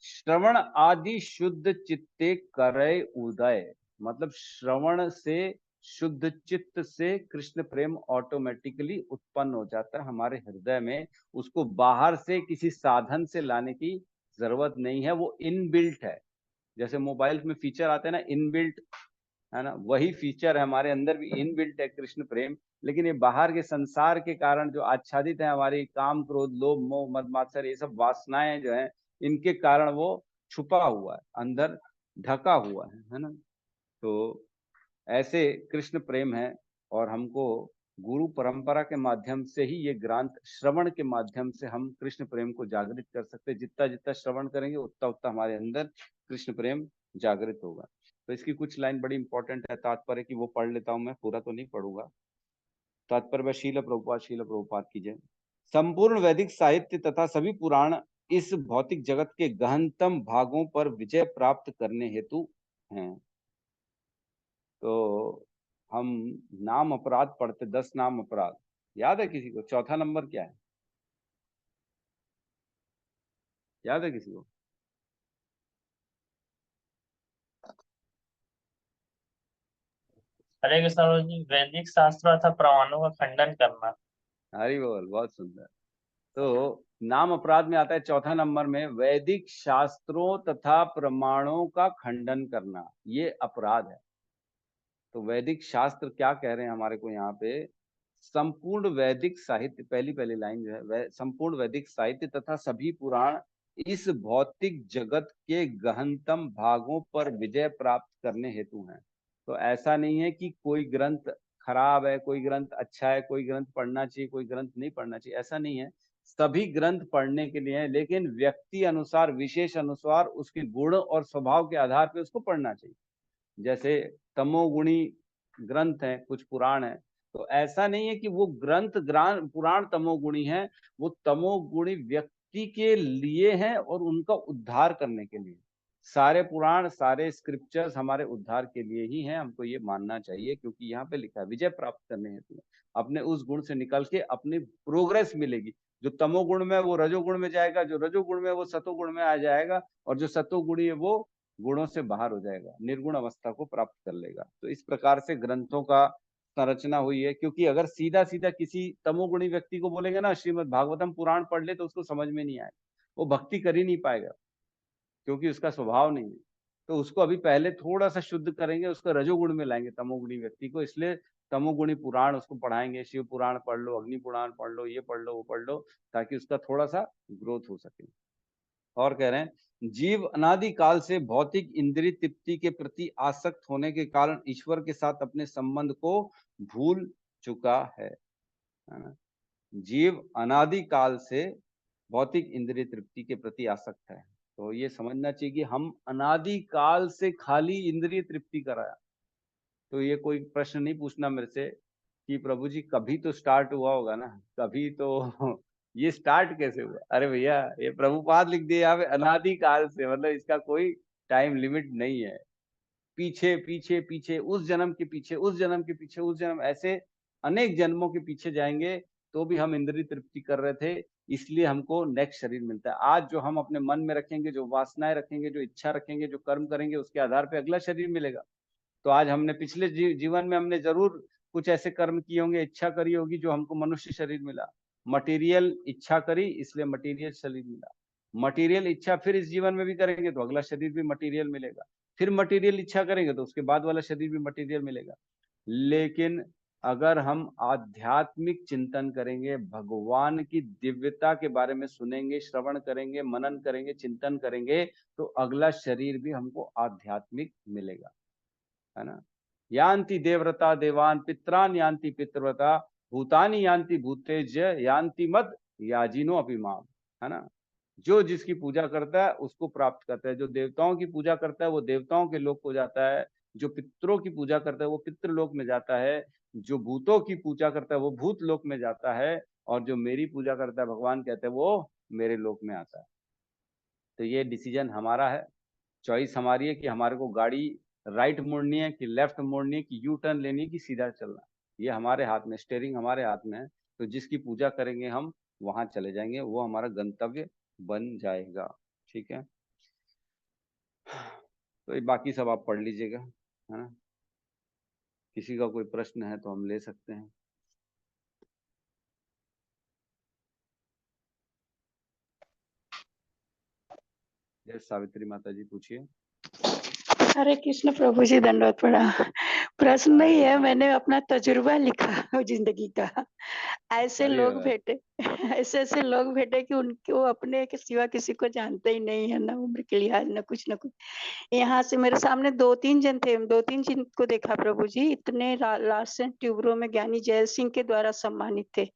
श्रवण आदि शुद्ध चित्ते करे उदय। मतलब श्रवण से, शुद्ध चित्त से कृष्ण प्रेम ऑटोमेटिकली उत्पन्न हो जाता है हमारे हृदय में। उसको बाहर से किसी साधन से लाने की जरूरत नहीं है, वो इनबिल्ट है। जैसे मोबाइल में फीचर आते हैं ना इनबिल्ट, है ना? वही फीचर है हमारे अंदर भी इनबिल्ट है कृष्ण प्रेम। लेकिन ये बाहर के संसार के कारण जो आच्छादित है, हमारी काम क्रोध लोभ मोह मद मात्सर्य, ये सब वासनाएं जो है, इनके कारण वो छुपा हुआ है, अंदर ढका हुआ है ना? तो ऐसे कृष्ण प्रेम है, और हमको गुरु परंपरा के माध्यम से ही ये ग्रंथ, श्रवण के माध्यम से हम कृष्ण प्रेम को जागृत कर सकते हैं। जितना जितना श्रवण करेंगे उतना उतना हमारे अंदर कृष्ण प्रेम जागृत होगा। तो इसकी कुछ लाइन बड़ी इंपॉर्टेंट है, तात्पर्य की वो पढ़ लेता हूं मैं, पूरा तो नहीं पढ़ूंगा। तात्पर्य शील प्रभुपाद की जय। संपूर्ण वैदिक साहित्य तथा सभी पुराण इस भौतिक जगत के गहनतम भागों पर विजय प्राप्त करने हेतु हैं। तो हम नाम अपराध पढ़ते, 10 नाम अपराध याद है किसी को? चौथा नंबर क्या है? याद है किसी को? हरे कृष्ण प्रभु जी, वैदिक शास्त्र अथवा प्रमाणों का खंडन करना। हरि बोल, बहुत सुंदर। तो नाम अपराध में आता है चौथा नंबर में, वैदिक शास्त्रों तथा प्रमाणों का खंडन करना, ये अपराध है। तो वैदिक शास्त्र क्या कह रहे हैं हमारे को यहाँ पे, संपूर्ण वैदिक साहित्य, पहली पहली लाइन जो है, संपूर्ण वैदिक साहित्य तथा सभी पुराण इस भौतिक जगत के गहनतम भागों पर विजय प्राप्त करने हेतु हैं। तो ऐसा नहीं है कि कोई ग्रंथ खराब है, कोई ग्रंथ अच्छा है, कोई ग्रंथ पढ़ना चाहिए, कोई ग्रंथ नहीं पढ़ना चाहिए, ऐसा नहीं है। सभी ग्रंथ पढ़ने के लिए है, लेकिन व्यक्ति अनुसार, विशेष अनुसार, उसके गुण और स्वभाव के आधार पर उसको पढ़ना चाहिए। जैसे तमोगुणी ग्रंथ हैं, कुछ पुराण हैं, तो ऐसा नहीं है कि वो ग्रंथ पुराण तमोगुणी हैं, वो तमोगुणी व्यक्ति के लिए हैं और उनका उद्धार करने के लिए। सारे पुराण, सारे स्क्रिप्चर्स हमारे उद्धार के लिए ही हैं, हमको ये मानना चाहिए, क्योंकि यहाँ पे लिखा है विजय प्राप्त करने हेतु। अपने उस गुण से निकल के अपनी प्रोग्रेस मिलेगी। जो तमोगुण में वो रजोगुण में जाएगा, जो रजोगुण में वो सतोगुण में आ जाएगा, और जो सतोगुणी है वो गुणों से बाहर हो जाएगा, निर्गुण अवस्था को प्राप्त कर लेगा। तो इस प्रकार से ग्रंथों का संरचना हुई है। क्योंकि अगर सीधा सीधा किसी तमोगुणी व्यक्ति को बोलेंगे ना श्रीमद् भागवतम पुराण पढ़ ले, तो उसको समझ में नहीं आएगा, वो भक्ति कर ही नहीं पाएगा, क्योंकि उसका स्वभाव नहीं है। तो उसको अभी पहले थोड़ा सा शुद्ध करेंगे, उसको रजोगुण में लाएंगे तमोगुणी व्यक्ति को, इसलिए तमोगुणी पुराण उसको पढ़ाएंगे, शिव पुराण पढ़ लो, अग्नि पुराण पढ़ लो, ये पढ़ लो, वो पढ़ लो, ताकि उसका थोड़ा सा ग्रोथ हो सके। और कह रहे हैं, जीव अनादि काल से भौतिक इंद्रिय तृप्ति के प्रति आसक्त होने के कारण ईश्वर के साथ अपने संबंध को भूल चुका है ना? जीव अनादि काल से भौतिक इंद्रिय तृप्ति के प्रति आसक्त है। तो ये समझना चाहिए कि हम अनादि काल से खाली इंद्रिय तृप्ति कराया। तो ये कोई प्रश्न नहीं पूछना मेरे से कि प्रभु जी कभी तो स्टार्ट हुआ होगा ना, कभी तो ये स्टार्ट कैसे हुआ? अरे भैया, ये प्रभुपाद लिख दिए यहाँ पे अनादि काल से, मतलब इसका कोई टाइम लिमिट नहीं है। पीछे पीछे पीछे, उस जन्म के पीछे, उस जन्म के पीछे, उस जन्म, ऐसे अनेक जन्मों के पीछे जाएंगे तो भी हम इंद्रिय तृप्ति कर रहे थे, इसलिए हमको नेक्स्ट शरीर मिलता है। आज जो हम अपने मन में रखेंगे, जो वासनाएं रखेंगे, जो इच्छा रखेंगे, जो कर्म करेंगे, उसके आधार पर अगला शरीर मिलेगा। तो आज हमने पिछले जीवन में हमने जरूर कुछ ऐसे कर्म किए होंगे, इच्छा करी होगी, जो हमको मनुष्य शरीर मिला। मटेरियल इच्छा करी, इसलिए मटेरियल शरीर मिला। मटेरियल इच्छा फिर इस जीवन में भी करेंगे तो अगला शरीर भी मटेरियल मिलेगा। फिर मटेरियल इच्छा करेंगे तो उसके बाद वाला शरीर भी मटेरियल मिलेगा। लेकिन अगर हम आध्यात्मिक चिंतन करेंगे, भगवान की दिव्यता के बारे में सुनेंगे, श्रवण करेंगे, मनन करेंगे, चिंतन करेंगे, तो अगला शरीर भी हमको आध्यात्मिक मिलेगा, है ना? यान्ति देवव्रता देवान, पित्रान यान्ति पितृव्रता, भूतानि यान्ति भूतेज, यान्ति मद याजिनो अभिमाम, है ना? जो जिसकी पूजा करता है उसको प्राप्त करता है। जो देवताओं की पूजा करता है वो देवताओं के लोक को जाता है, जो पितरों की पूजा करता है वो पितृलोक में जाता है, जो भूतों की पूजा करता है वो भूत लोक में जाता है, और जो मेरी पूजा करता है, भगवान कहते हैं, वो मेरे लोक में आता है। तो ये डिसीजन हमारा है, चॉइस हमारी है कि हमारे को गाड़ी राइट मोड़नी है कि लेफ्ट मोड़नी है, कि यू टर्न लेनी है कि सीधा चलना है। ये हमारे हाथ में, स्टेयरिंग हमारे हाथ में है। तो जिसकी पूजा करेंगे हम वहां चले जाएंगे, वो हमारा गंतव्य बन जाएगा। ठीक है, तो ये बाकी सब आप पढ़ लीजिएगा, है ना? किसी का कोई प्रश्न है तो हम ले सकते हैं। जय सावित्री माता जी, पूछिए। हरे कृष्ण प्रभु जी, दंडवत प्रणाम। प्रश्न नहीं है, मैंने अपना तजुर्बा लिखा जिंदगी का। ऐसे अरे लोग वाह। भेटे, ऐसे लोग भेटे कि उनके, वो अपने के सिवा किसी को जानते ही नहीं है, ना उम्र के लिहाज, ना कुछ ना कुछ। यहाँ से मेरे सामने 2-3 जन थे, 2-3 जन को देखा प्रभु जी, इतने लाशन ट्यूबरों में ज्ञानी जय सिंह के द्वारा सम्मानित थे।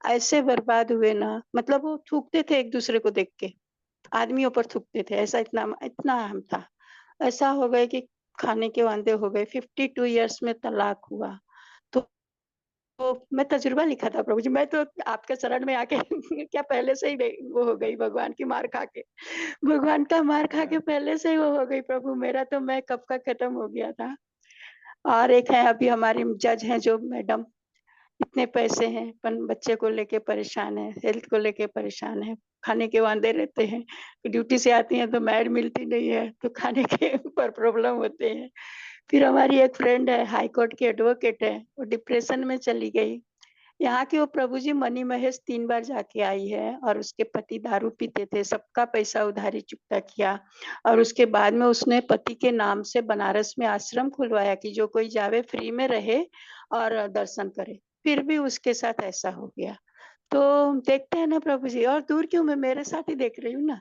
ऐसे बर्बाद हुए ना, मतलब वो थूकते थे एक दूसरे को देख के, आदमियों पर थूकते थे, ऐसा इतना इतना अहम था। ऐसा हो गए कि खाने के वांदे हो गए। 52 इयर्स में तलाक हुआ। तो मैं तजुर्बा लिखा था प्रभु जी, मैं तो आपके शरण में आके क्या पहले से ही वो हो गई, भगवान की मार खा के, भगवान का मार खा के पहले से ही वो हो गई प्रभु। मेरा तो मैं कब का खत्म हो गया था। और एक है अभी हमारी जज हैं जो मैडम, इतने पैसे हैं पर बच्चे को लेके परेशान है, हेल्थ को लेके परेशान है, खाने के वांदे रहते हैं। ड्यूटी से आती हैं तो मैड मिलती नहीं है, तो खाने के ऊपर प्रॉब्लम होते हैं। फिर हमारी एक फ्रेंड है, हाई कोर्ट की एडवोकेट है, वो डिप्रेशन में चली गई। यहाँ की वो प्रभु जी मनी महेश 3 बार जाके आई है, और उसके पति दारू पीते थे, सबका पैसा उधारी चुकता किया, और उसके बाद में उसने पति के नाम से बनारस में आश्रम खुलवाया कि जो कोई जावे फ्री में रहे और दर्शन करे। फिर भी उसके साथ ऐसा हो गया। तो देखते हैं ना प्रभु जी, और दूर क्यों, मैं मेरे साथ ही देख रही हूँ ना।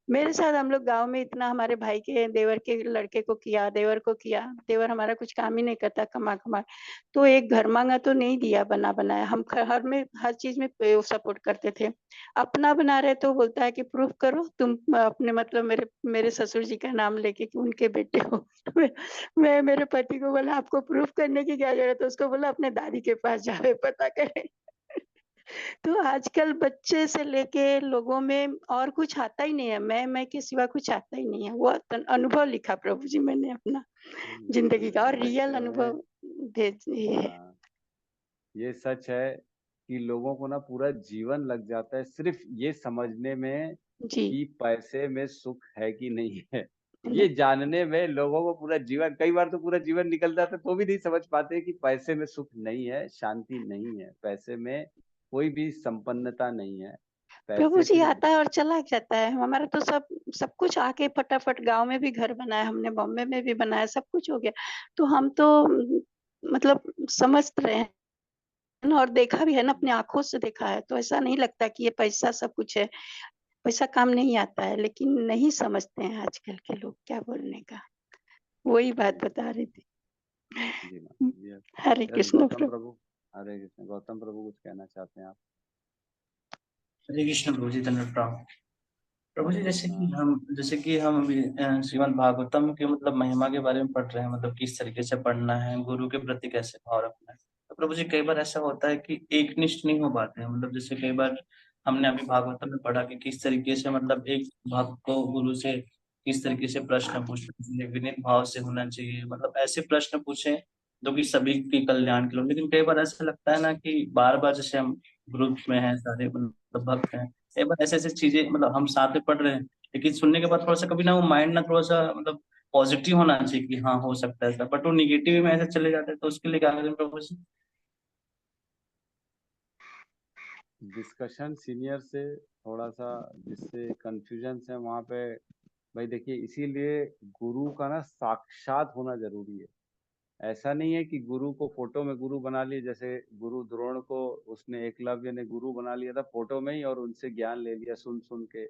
मेरे साथ हम लोग गांव में इतना हमारे भाई के देवर के लड़के को किया, देवर को किया, देवर हमारा कुछ काम ही नहीं करता, कमा कमा तो एक घर मांगा तो नहीं दिया बना बनाया। हम हर में हर चीज में सपोर्ट करते थे। अपना बना रहे तो बोलता है कि प्रूफ करो तुम अपने, मतलब मेरे मेरे ससुर जी का नाम लेके कि उनके बेटे हो। मैं मेरे पति को बोला आपको प्रूफ करने की क्या जरूरत है, उसको बोला अपने दादी के पास जावे पता करे। तो आजकल बच्चे से लेके लोगों में और कुछ आता ही नहीं है, मैं के सिवा कुछ आता ही नहीं है। वो अनुभव लिखा प्रभु जी मैंने अपना जिंदगी का, और रियल अनुभव भेज ये है। हाँ, ये सच है कि लोगों को ना पूरा जीवन लग जाता है सिर्फ ये समझने में जी कि पैसे में सुख है कि नहीं है। ये जानने में लोगों को पूरा जीवन, कई बार तो पूरा जीवन निकल जाता है तो भी नहीं समझ पाते कि पैसे में सुख नहीं है, शांति नहीं है, पैसे में कोई भी संपन्नता नहीं है। प्रभु पैसे जी सिर्फ आता है और चला जाता है। हमारा तो सब सब कुछ आके फटाफट, गांव में भी घर बनाया हमने, बॉम्बे में भी बनाया, सब कुछ हो गया। तो हम तो मतलब समझ रहे हैं ना, और देखा भी है ना, अपने आंखों से देखा है। तो ऐसा नहीं लगता कि ये पैसा सब कुछ है, पैसा काम नहीं आता है, लेकिन नहीं समझते हैं आजकल के लोग क्या बोलने का। वही बात बता रही थी। जी मैम, यस हरे यस। कृष्ण गौतम प्रभु। प्रभु, हरे कृष्ण। गौतम प्रभु कुछ कहना चाहते हैं आप? हरे कृष्ण प्रभु जी, धन्यवाद प्रभु। प्रभु जी, हरे कृष्णा। जैसे कि हम अभी श्रीमद् भागवतम के मतलब महिमा के बारे में पढ़ रहे हैं, मतलब किस तरीके से पढ़ना है, गुरु के प्रति कैसे भाव रखना है। तो प्रभु जी कई बार ऐसा होता है कि एक निष्ठ नहीं हो पाते हैं। मतलब जैसे कई बार हमने अभी भागवतम में पढ़ा कि किस तरीके से मतलब एक भक्त को गुरु से किस तरीके से प्रश्न पूछना चाहिए, विनीत भाव से होना चाहिए, मतलब ऐसे प्रश्न पूछे जो कि सभी के कल्याण के लिए। लेकिन कई बार ऐसा लगता है ना कि बार बार जैसे हम ग्रुप में हैं, सारे मतलब भक्त हैं, कई बार ऐसे ऐसे चीजें मतलब हम साथ में पढ़ रहे हैं, लेकिन सुनने के बाद थोड़ा सा कभी ना वो माइंड ना थोड़ा सा मतलब पॉजिटिव होना चाहिए कि हाँ हो सकता है ऐसा, बट वो निगेटिव में ऐसे चले जाते हैं। तो उसके लिए क्या करें प्रभु जी? डिस्कशन सीनियर से थोड़ा सा, जिससे कंफ्यूजन है वहां पे। भाई देखिए, इसीलिए गुरु का ना साक्षात होना जरूरी है। ऐसा नहीं है कि गुरु को फोटो में गुरु बना लिए, जैसे गुरु द्रोण को उसने एकलव्य ने गुरु बना लिया था फोटो में ही, और उनसे ज्ञान ले लिया सुन सुन के।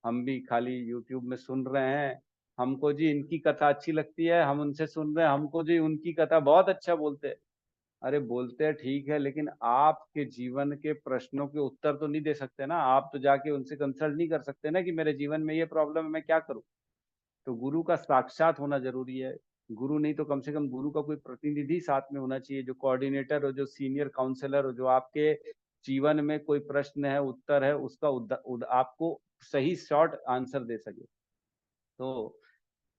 हम भी खाली यूट्यूब में सुन रहे हैं, हमको जी इनकी कथा अच्छी लगती है, हम उनसे सुन रहे हैं, हमको जी उनकी कथा बहुत अच्छा बोलते हैं। अरे बोलते हैं ठीक है, लेकिन आपके जीवन के प्रश्नों के उत्तर तो नहीं दे सकते ना। आप तो जाके उनसे कंसल्ट नहीं कर सकते ना कि मेरे जीवन में ये प्रॉब्लम है, मैं क्या करूं। तो गुरु का साक्षात होना जरूरी है। गुरु नहीं तो कम से कम गुरु का कोई प्रतिनिधि साथ में होना चाहिए, जो कोऑर्डिनेटर हो, जो सीनियर काउंसलर हो, जो आपके जीवन में कोई प्रश्न है, उत्तर है, उसका आपको सही शॉर्ट आंसर दे सके। तो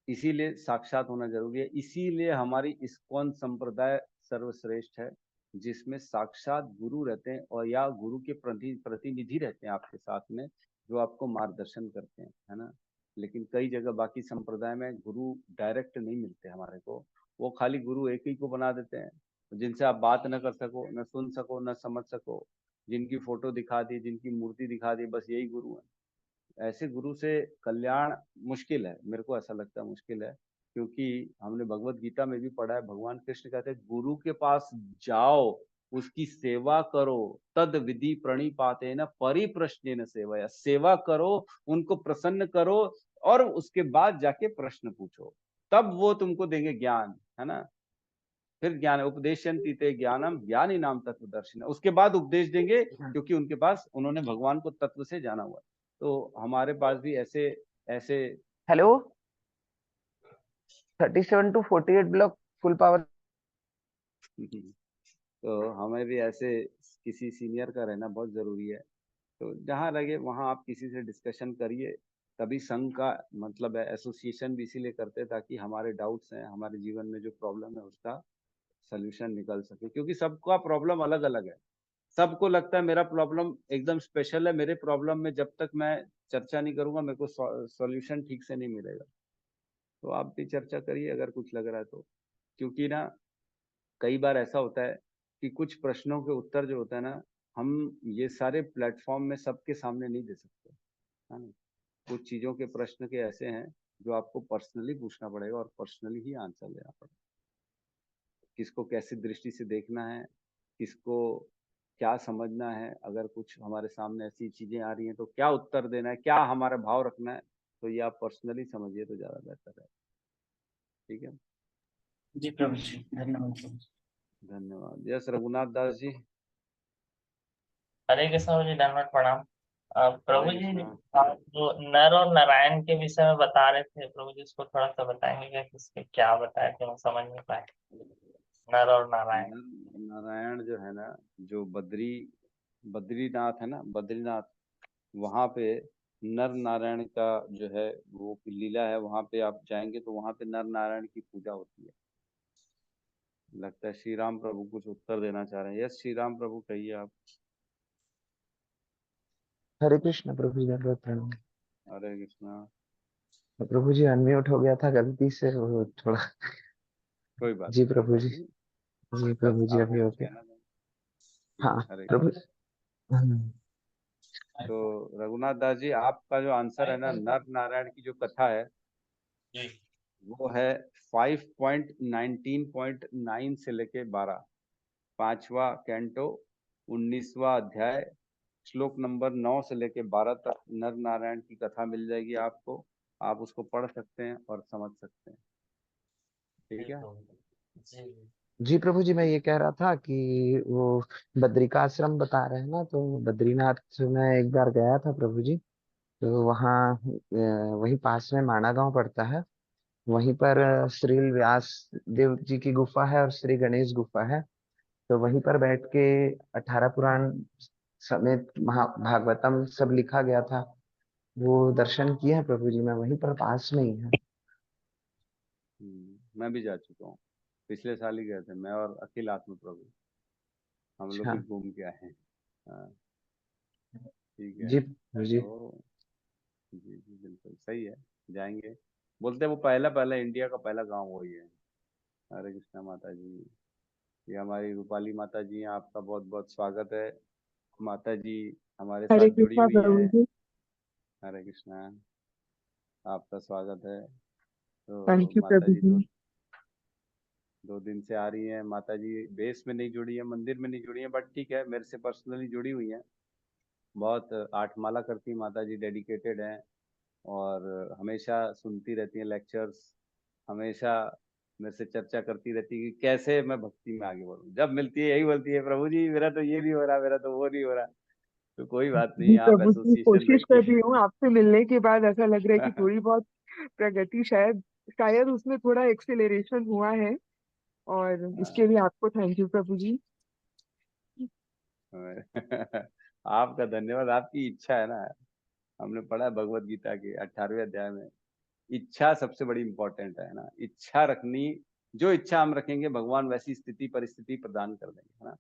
इसीलिए साक्षात होना जरूरी है। इसीलिए हमारी इस्कॉन संप्रदाय सर्वश्रेष्ठ है, जिसमें साक्षात गुरु रहते हैं, और या गुरु के प्रतिनिधि रहते हैं आपके साथ में, जो आपको मार्गदर्शन करते हैं, है ना। लेकिन कई जगह बाकी संप्रदाय में गुरु डायरेक्ट नहीं मिलते हमारे को। वो खाली गुरु एक ही को बना देते हैं, जिनसे आप बात न कर सको, न सुन सको, न समझ सको, जिनकी फोटो दिखा दी, जिनकी मूर्ति दिखा दी, बस यही गुरु है। ऐसे गुरु से कल्याण मुश्किल है, मेरे को ऐसा लगता है मुश्किल है। क्योंकि हमने भगवत गीता में भी पढ़ा है, भगवान कृष्ण कहते हैं गुरु के पास जाओ, उसकी सेवा करो, तद विधि प्रणिपाते न परिप्रश्न न सेवया। सेवा करो, उनको प्रसन्न करो, और उसके बाद जाके प्रश्न पूछो, तब वो तुमको देंगे ज्ञान, है ना। फिर ज्ञान उपदेशयन्ति ते ज्ञानम ज्ञानी नाम तत्वदर्शिना, उसके बाद उपदेश देंगे, क्योंकि उनके पास उन्होंने भगवान को तत्व से जाना हुआ है। तो हमारे पास भी ऐसे ऐसे hello 37 to 48 block full power. तो हमें भी ऐसे किसी सीनियर का रहना बहुत जरूरी है। तो जहाँ लगे वहाँ आप किसी से डिस्कशन करिए। तभी संघ का मतलब है, एसोसिएशन भी इसीलिए करते हैं ताकि हमारे डाउट्स हैं, हमारे जीवन में जो प्रॉब्लम है उसका सोल्यूशन निकल सके। क्योंकि सबका प्रॉब्लम अलग अलग है। सबको लगता है मेरा प्रॉब्लम एकदम स्पेशल है, मेरे प्रॉब्लम में जब तक मैं चर्चा नहीं करूंगा मेरे को सॉल्यूशन ठीक से नहीं मिलेगा। तो आप भी चर्चा करिए अगर कुछ लग रहा है तो। क्योंकि ना कई बार ऐसा होता है कि कुछ प्रश्नों के उत्तर जो होता है ना, हम ये सारे प्लेटफॉर्म में सबके सामने नहीं दे सकते, है ना। कुछ चीजों के प्रश्न के ऐसे हैं जो आपको पर्सनली पूछना पड़ेगा और पर्सनली ही आंसर देना पड़ेगा। किसको कैसी दृष्टि से देखना है, किसको क्या समझना है, अगर कुछ हमारे सामने ऐसी चीजें आ रही हैं तो क्या उत्तर देना है, क्या हमारा भाव रखना है, तो ये आप पर्सनली समझिए तो ज्यादा बेहतर है। ठीक है, जी प्रभु जी, धन्यवाद प्रभु जी। धन्यवाद। यस रघुनाथ दास जी। हरे कृष्ण प्रभु जी, दंडवत प्रणाम। प्रभु हरे जी, कृष्णा। आप जो नर और नारायण के विषय में बता रहे थे प्रभु जी, इसको थोड़ा सा बताएंगे क्या, किसके क्या बताए थे, हम समझ नहीं पाए। नर और नारायण। नारायण जो है ना, जो बद्रीनाथ है ना, बद्रीनाथ, वहां पे नर नारायण का जो है वो लीला है। वहां पे आप जाएंगे तो वहां पे नर नारायण की पूजा होती है। लगता है श्री राम प्रभु कुछ उत्तर देना चाह रहे हैं। यस श्री राम प्रभु, कहिए आप। हरे कृष्ण प्रभु जी, दंडवत प्रणाम। हरे कृष्णा। प्रभु जी अनम्यूट हो गया था गलती से, वो थोड़ा। कोई बात जी नहीं, कोई प्रभु बात जी। नहीं। जी बस प्रभु जी, आपको अभी हो कुछ गया। कहना था। ठीक हाँ है, हरे प्रभु। कृष्णा। तो रघुनाथ दास जी, आपका जो आंसर है ना, नर नारायण की जो कथा है जी। वो है 5.19.9 से लेके 12, 5वां कैंटो, 19वां अध्याय, श्लोक नंबर 9 से लेके 12 तक नर नारायण की कथा मिल जाएगी आपको। आप उसको पढ़ सकते हैं और समझ सकते हैं। ठीक है। जी। जी प्रभु जी, मैं ये कह रहा था कि वो बद्रिकाश्रम बता रहे हैं ना, तो बद्रीनाथ मैं एक बार गया था प्रभु जी। तो वहाँ वहीं पास में माणा गांव पड़ता है। वहीं पर श्री व्यास देव जी की गुफा है और श्री गणेश गुफा है। तो वहीं पर बैठ के 18 पुराण समेत भागवतम सब लिखा गया था। वो दर्शन किए हैं प्रभु जी, मैं वहीं पर पास में ही है। मैं भी जा चुका हूँ, पिछले साल ही गए थे मैं और अखिल आत्म प्रभु, हम लोग अच्छा। भी घूम के आए हैं। हाँ, ठीक है। जी प्रभु जी। तो जी जी बिल्कुल सही है, जाएंगे। बोलते हैं वो पहला पहला इंडिया का पहला गांव वही है। हरे कृष्णा माता जी। ये हमारी रूपाली माता जी हैं, आपका बहुत बहुत स्वागत है। माता जी हमारे हरे साथ जुड़ी कृष्णा हुई प्रभु हैं। जी। हरे कृष्णा, आपका स्वागत है। तो थैंक यू माता प्रभु जी जी। 2 दिन से आ रही हैं। माता जी बेस में नहीं जुड़ी है, मंदिर में नहीं जुड़ी है, बट ठीक है, मेरे से पर्सनली जुड़ी हुई हैं। बहुत 8 माला करती हैं माता जी, डेडिकेटेड हैं और हमेशा सुनती रहती हैं लेक्चर्स, हमेशा मेरे से चर्चा करती रहती है कि कैसे मैं भक्ति में आगे बढ़ूं। जब मिलती है यही बोलती है, प्रभु जी मेरा तो ये नहीं हो रहा, मेरा तो वो नहीं हो रहा। तो कोई बात नहीं, जी आप प्रभु जी, एसोसिएशन कोशिश कर रखिए। रही हूँ। आपसे मिलने के बाद ऐसा लग रहा है कि थोड़ी बहुत प्रगति शायद शायद उसमें थोड़ा एक्सेलरेशन हुआ है। और इसके लिए आपको थैंक यू प्रभु जी। आपका धन्यवाद, आपकी इच्छा है ना। हमने पढ़ा है भगवत गीता के 18वें अध्याय में, इच्छा सबसे बड़ी इंपॉर्टेंट है ना। इच्छा रखनी, जो इच्छा हम रखेंगे भगवान वैसी स्थिति परिस्थिति प्रदान कर देंगे, है ना।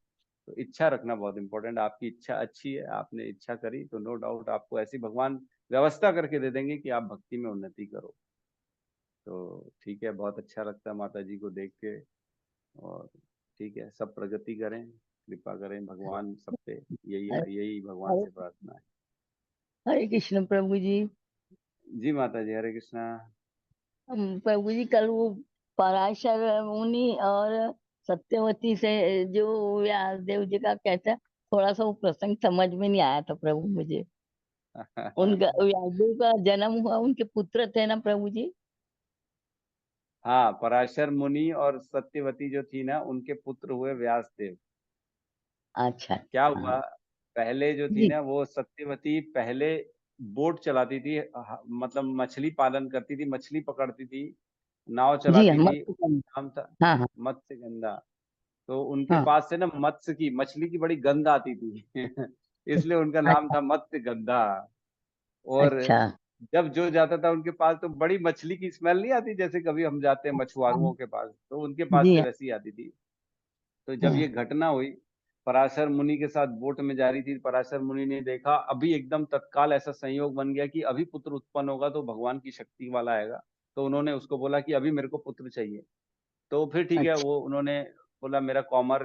तो इच्छा रखना बहुत इंपॉर्टेंट है। आपकी इच्छा अच्छी है, आपने इच्छा करी तो नो डाउट आपको ऐसी भगवान व्यवस्था करके दे देंगे कि आप भक्ति में उन्नति करो। तो ठीक है, बहुत अच्छा लगता है माता जी को देख के। और ठीक है, सब प्रगति करें, कृपा करें भगवान सब पे, यही यही भगवान से प्रार्थना है। हरे कृष्ण प्रभु जी। जी माता जी, हरे कृष्णा। प्रभु जी, कल वो पराशर मुनि और सत्यवती से जो व्यास देव जी का कहता है, थोड़ा सा वो प्रसंग समझ में नहीं आया था प्रभु मुझे। उनका व्यासदेव का जन्म हुआ, उनके पुत्र थे ना प्रभु जी। हाँ, पराशर मुनि और सत्यवती जो थी ना, उनके पुत्र हुए व्यासदेव। अच्छा। क्या हाँ हुआ, पहले जो थी जी। ना वो सत्यवती पहले बोट चलाती थी, मतलब मछली पालन करती थी, मछली पकड़ती थी, नाव जी चलाती हम। थी। नाम था हाँ हाँ मत्स्य गंधा। तो उनके हाँ। पास से ना मत्स्य की, मछली की बड़ी गंध आती थी इसलिए उनका नाम अच्छा था मत्स्य गंधा। और अच्छा। जब जो जाता था उनके पास तो बड़ी मछली की स्मेल नहीं आती, जैसे कभी हम जाते हैं हाँ, मछुआरों के पास, तो उनके पास जी से हाँ। वैसी आती थी। तो जब हाँ, ये घटना हुई, पराशर मुनि के साथ बोट में जा रही थी, पराशर मुनि ने देखा, अभी एकदम तत्काल ऐसा संयोग बन गया कि अभी पुत्र उत्पन्न होगा तो भगवान की शक्ति वाला आएगा। तो उन्होंने उसको बोला कि अभी मेरे को पुत्र चाहिए। तो फिर ठीक है, अच्छा वो उन्होंने बोला मेरा कॉमर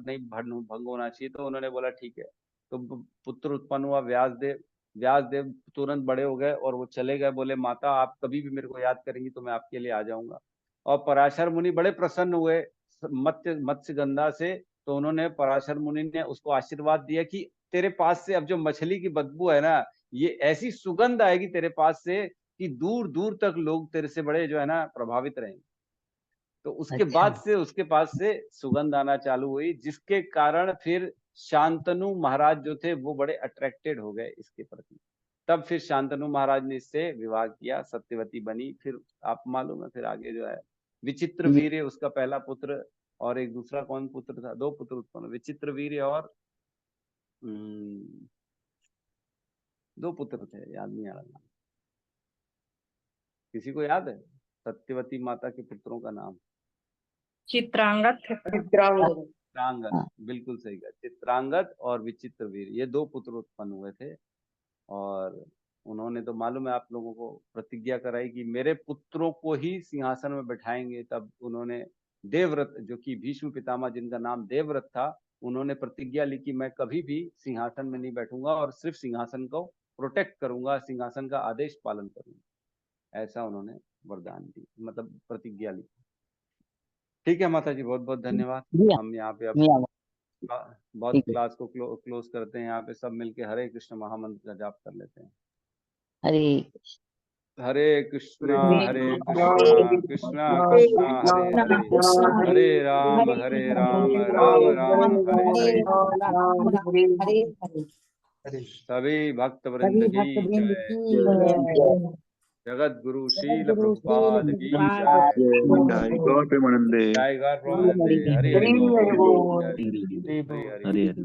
नहीं भंग होना चाहिए, तो उन्होंने बोला ठीक है। तो पुत्र उत्पन्न हुआ व्यासदेव तुरंत बड़े हो गए और वो चले गए, बोले माता आप कभी भी मेरे को याद करेंगी तो मैं आपके लिए आ जाऊंगा। और पराशर मुनि बड़े प्रसन्न हुए मत्स्य गंधा से, तो उन्होंने पराशर मुनि ने उसको आशीर्वाद दिया कि तेरे पास से अब जो मछली की बदबू है ना, ये ऐसी सुगंध आएगी तेरे पास से कि दूर दूर तक लोग तेरे से बड़े जो है ना प्रभावित रहेंगे। तो उसके अच्छा बाद से उसके पास से सुगंध आना चालू हुई, जिसके कारण फिर शांतनु महाराज जो थे वो बड़े अट्रैक्टेड हो गए इसके प्रति। तब फिर शांतनु महाराज ने इससे विवाह किया, सत्यवती बनी। फिर आप मालूम है फिर आगे जो है विचित्र ये वीर्य उसका पहला पुत्र, और एक दूसरा कौन पुत्र था, 2 पुत्र उत्पन्न, विचित्र वीर्य और 2 पुत्र थे, याद नहीं आ रहा नाम। किसी को याद है सत्यवती माता के पुत्रों का नाम? चित्रांगद थे। चित्रांगद, हाँ बिल्कुल सही कहा, चित्रांगद और विचित्र वीर, ये 2 पुत्र उत्पन्न हुए थे। और उन्होंने तो मालूम है आप लोगों को प्रतिज्ञा कराई कि मेरे पुत्रों को ही सिंहासन में बैठाएंगे। तब उन्होंने देवव्रत, जो कि भीष्म पितामह जिनका नाम देवव्रत था, उन्होंने प्रतिज्ञा ली कि मैं कभी भी सिंहासन में नहीं बैठूंगा और सिर्फ सिंहासन को प्रोटेक्ट करूंगा, सिंहासन का आदेश पालन करूंगा। ऐसा उन्होंने वरदान दी, मतलब प्रतिज्ञा ली। ठीक है माता जी, बहुत बहुत धन्यवाद। जी हम यहाँ पे अब जी हाँ, बहुत ठीक है। क्लास को क्लोज करते हैं। यहाँ पे सब मिलके हरे कृष्ण महामंत्र का जाप कर लेते हैं। हरे हरे कृष्णा हरे कृष्णा कृष्णा कृष्णा हरे हरे, हरे राम राम राम हरे हरे। सभी भक्त वृंद की जय। जगत गुरु शील प्रभुपाद की जय। जय गौर प्रेमानंदे। जय गौर प्रेमानंदे। हरि हरि बोल। जय हरि हरि। हरे हरे।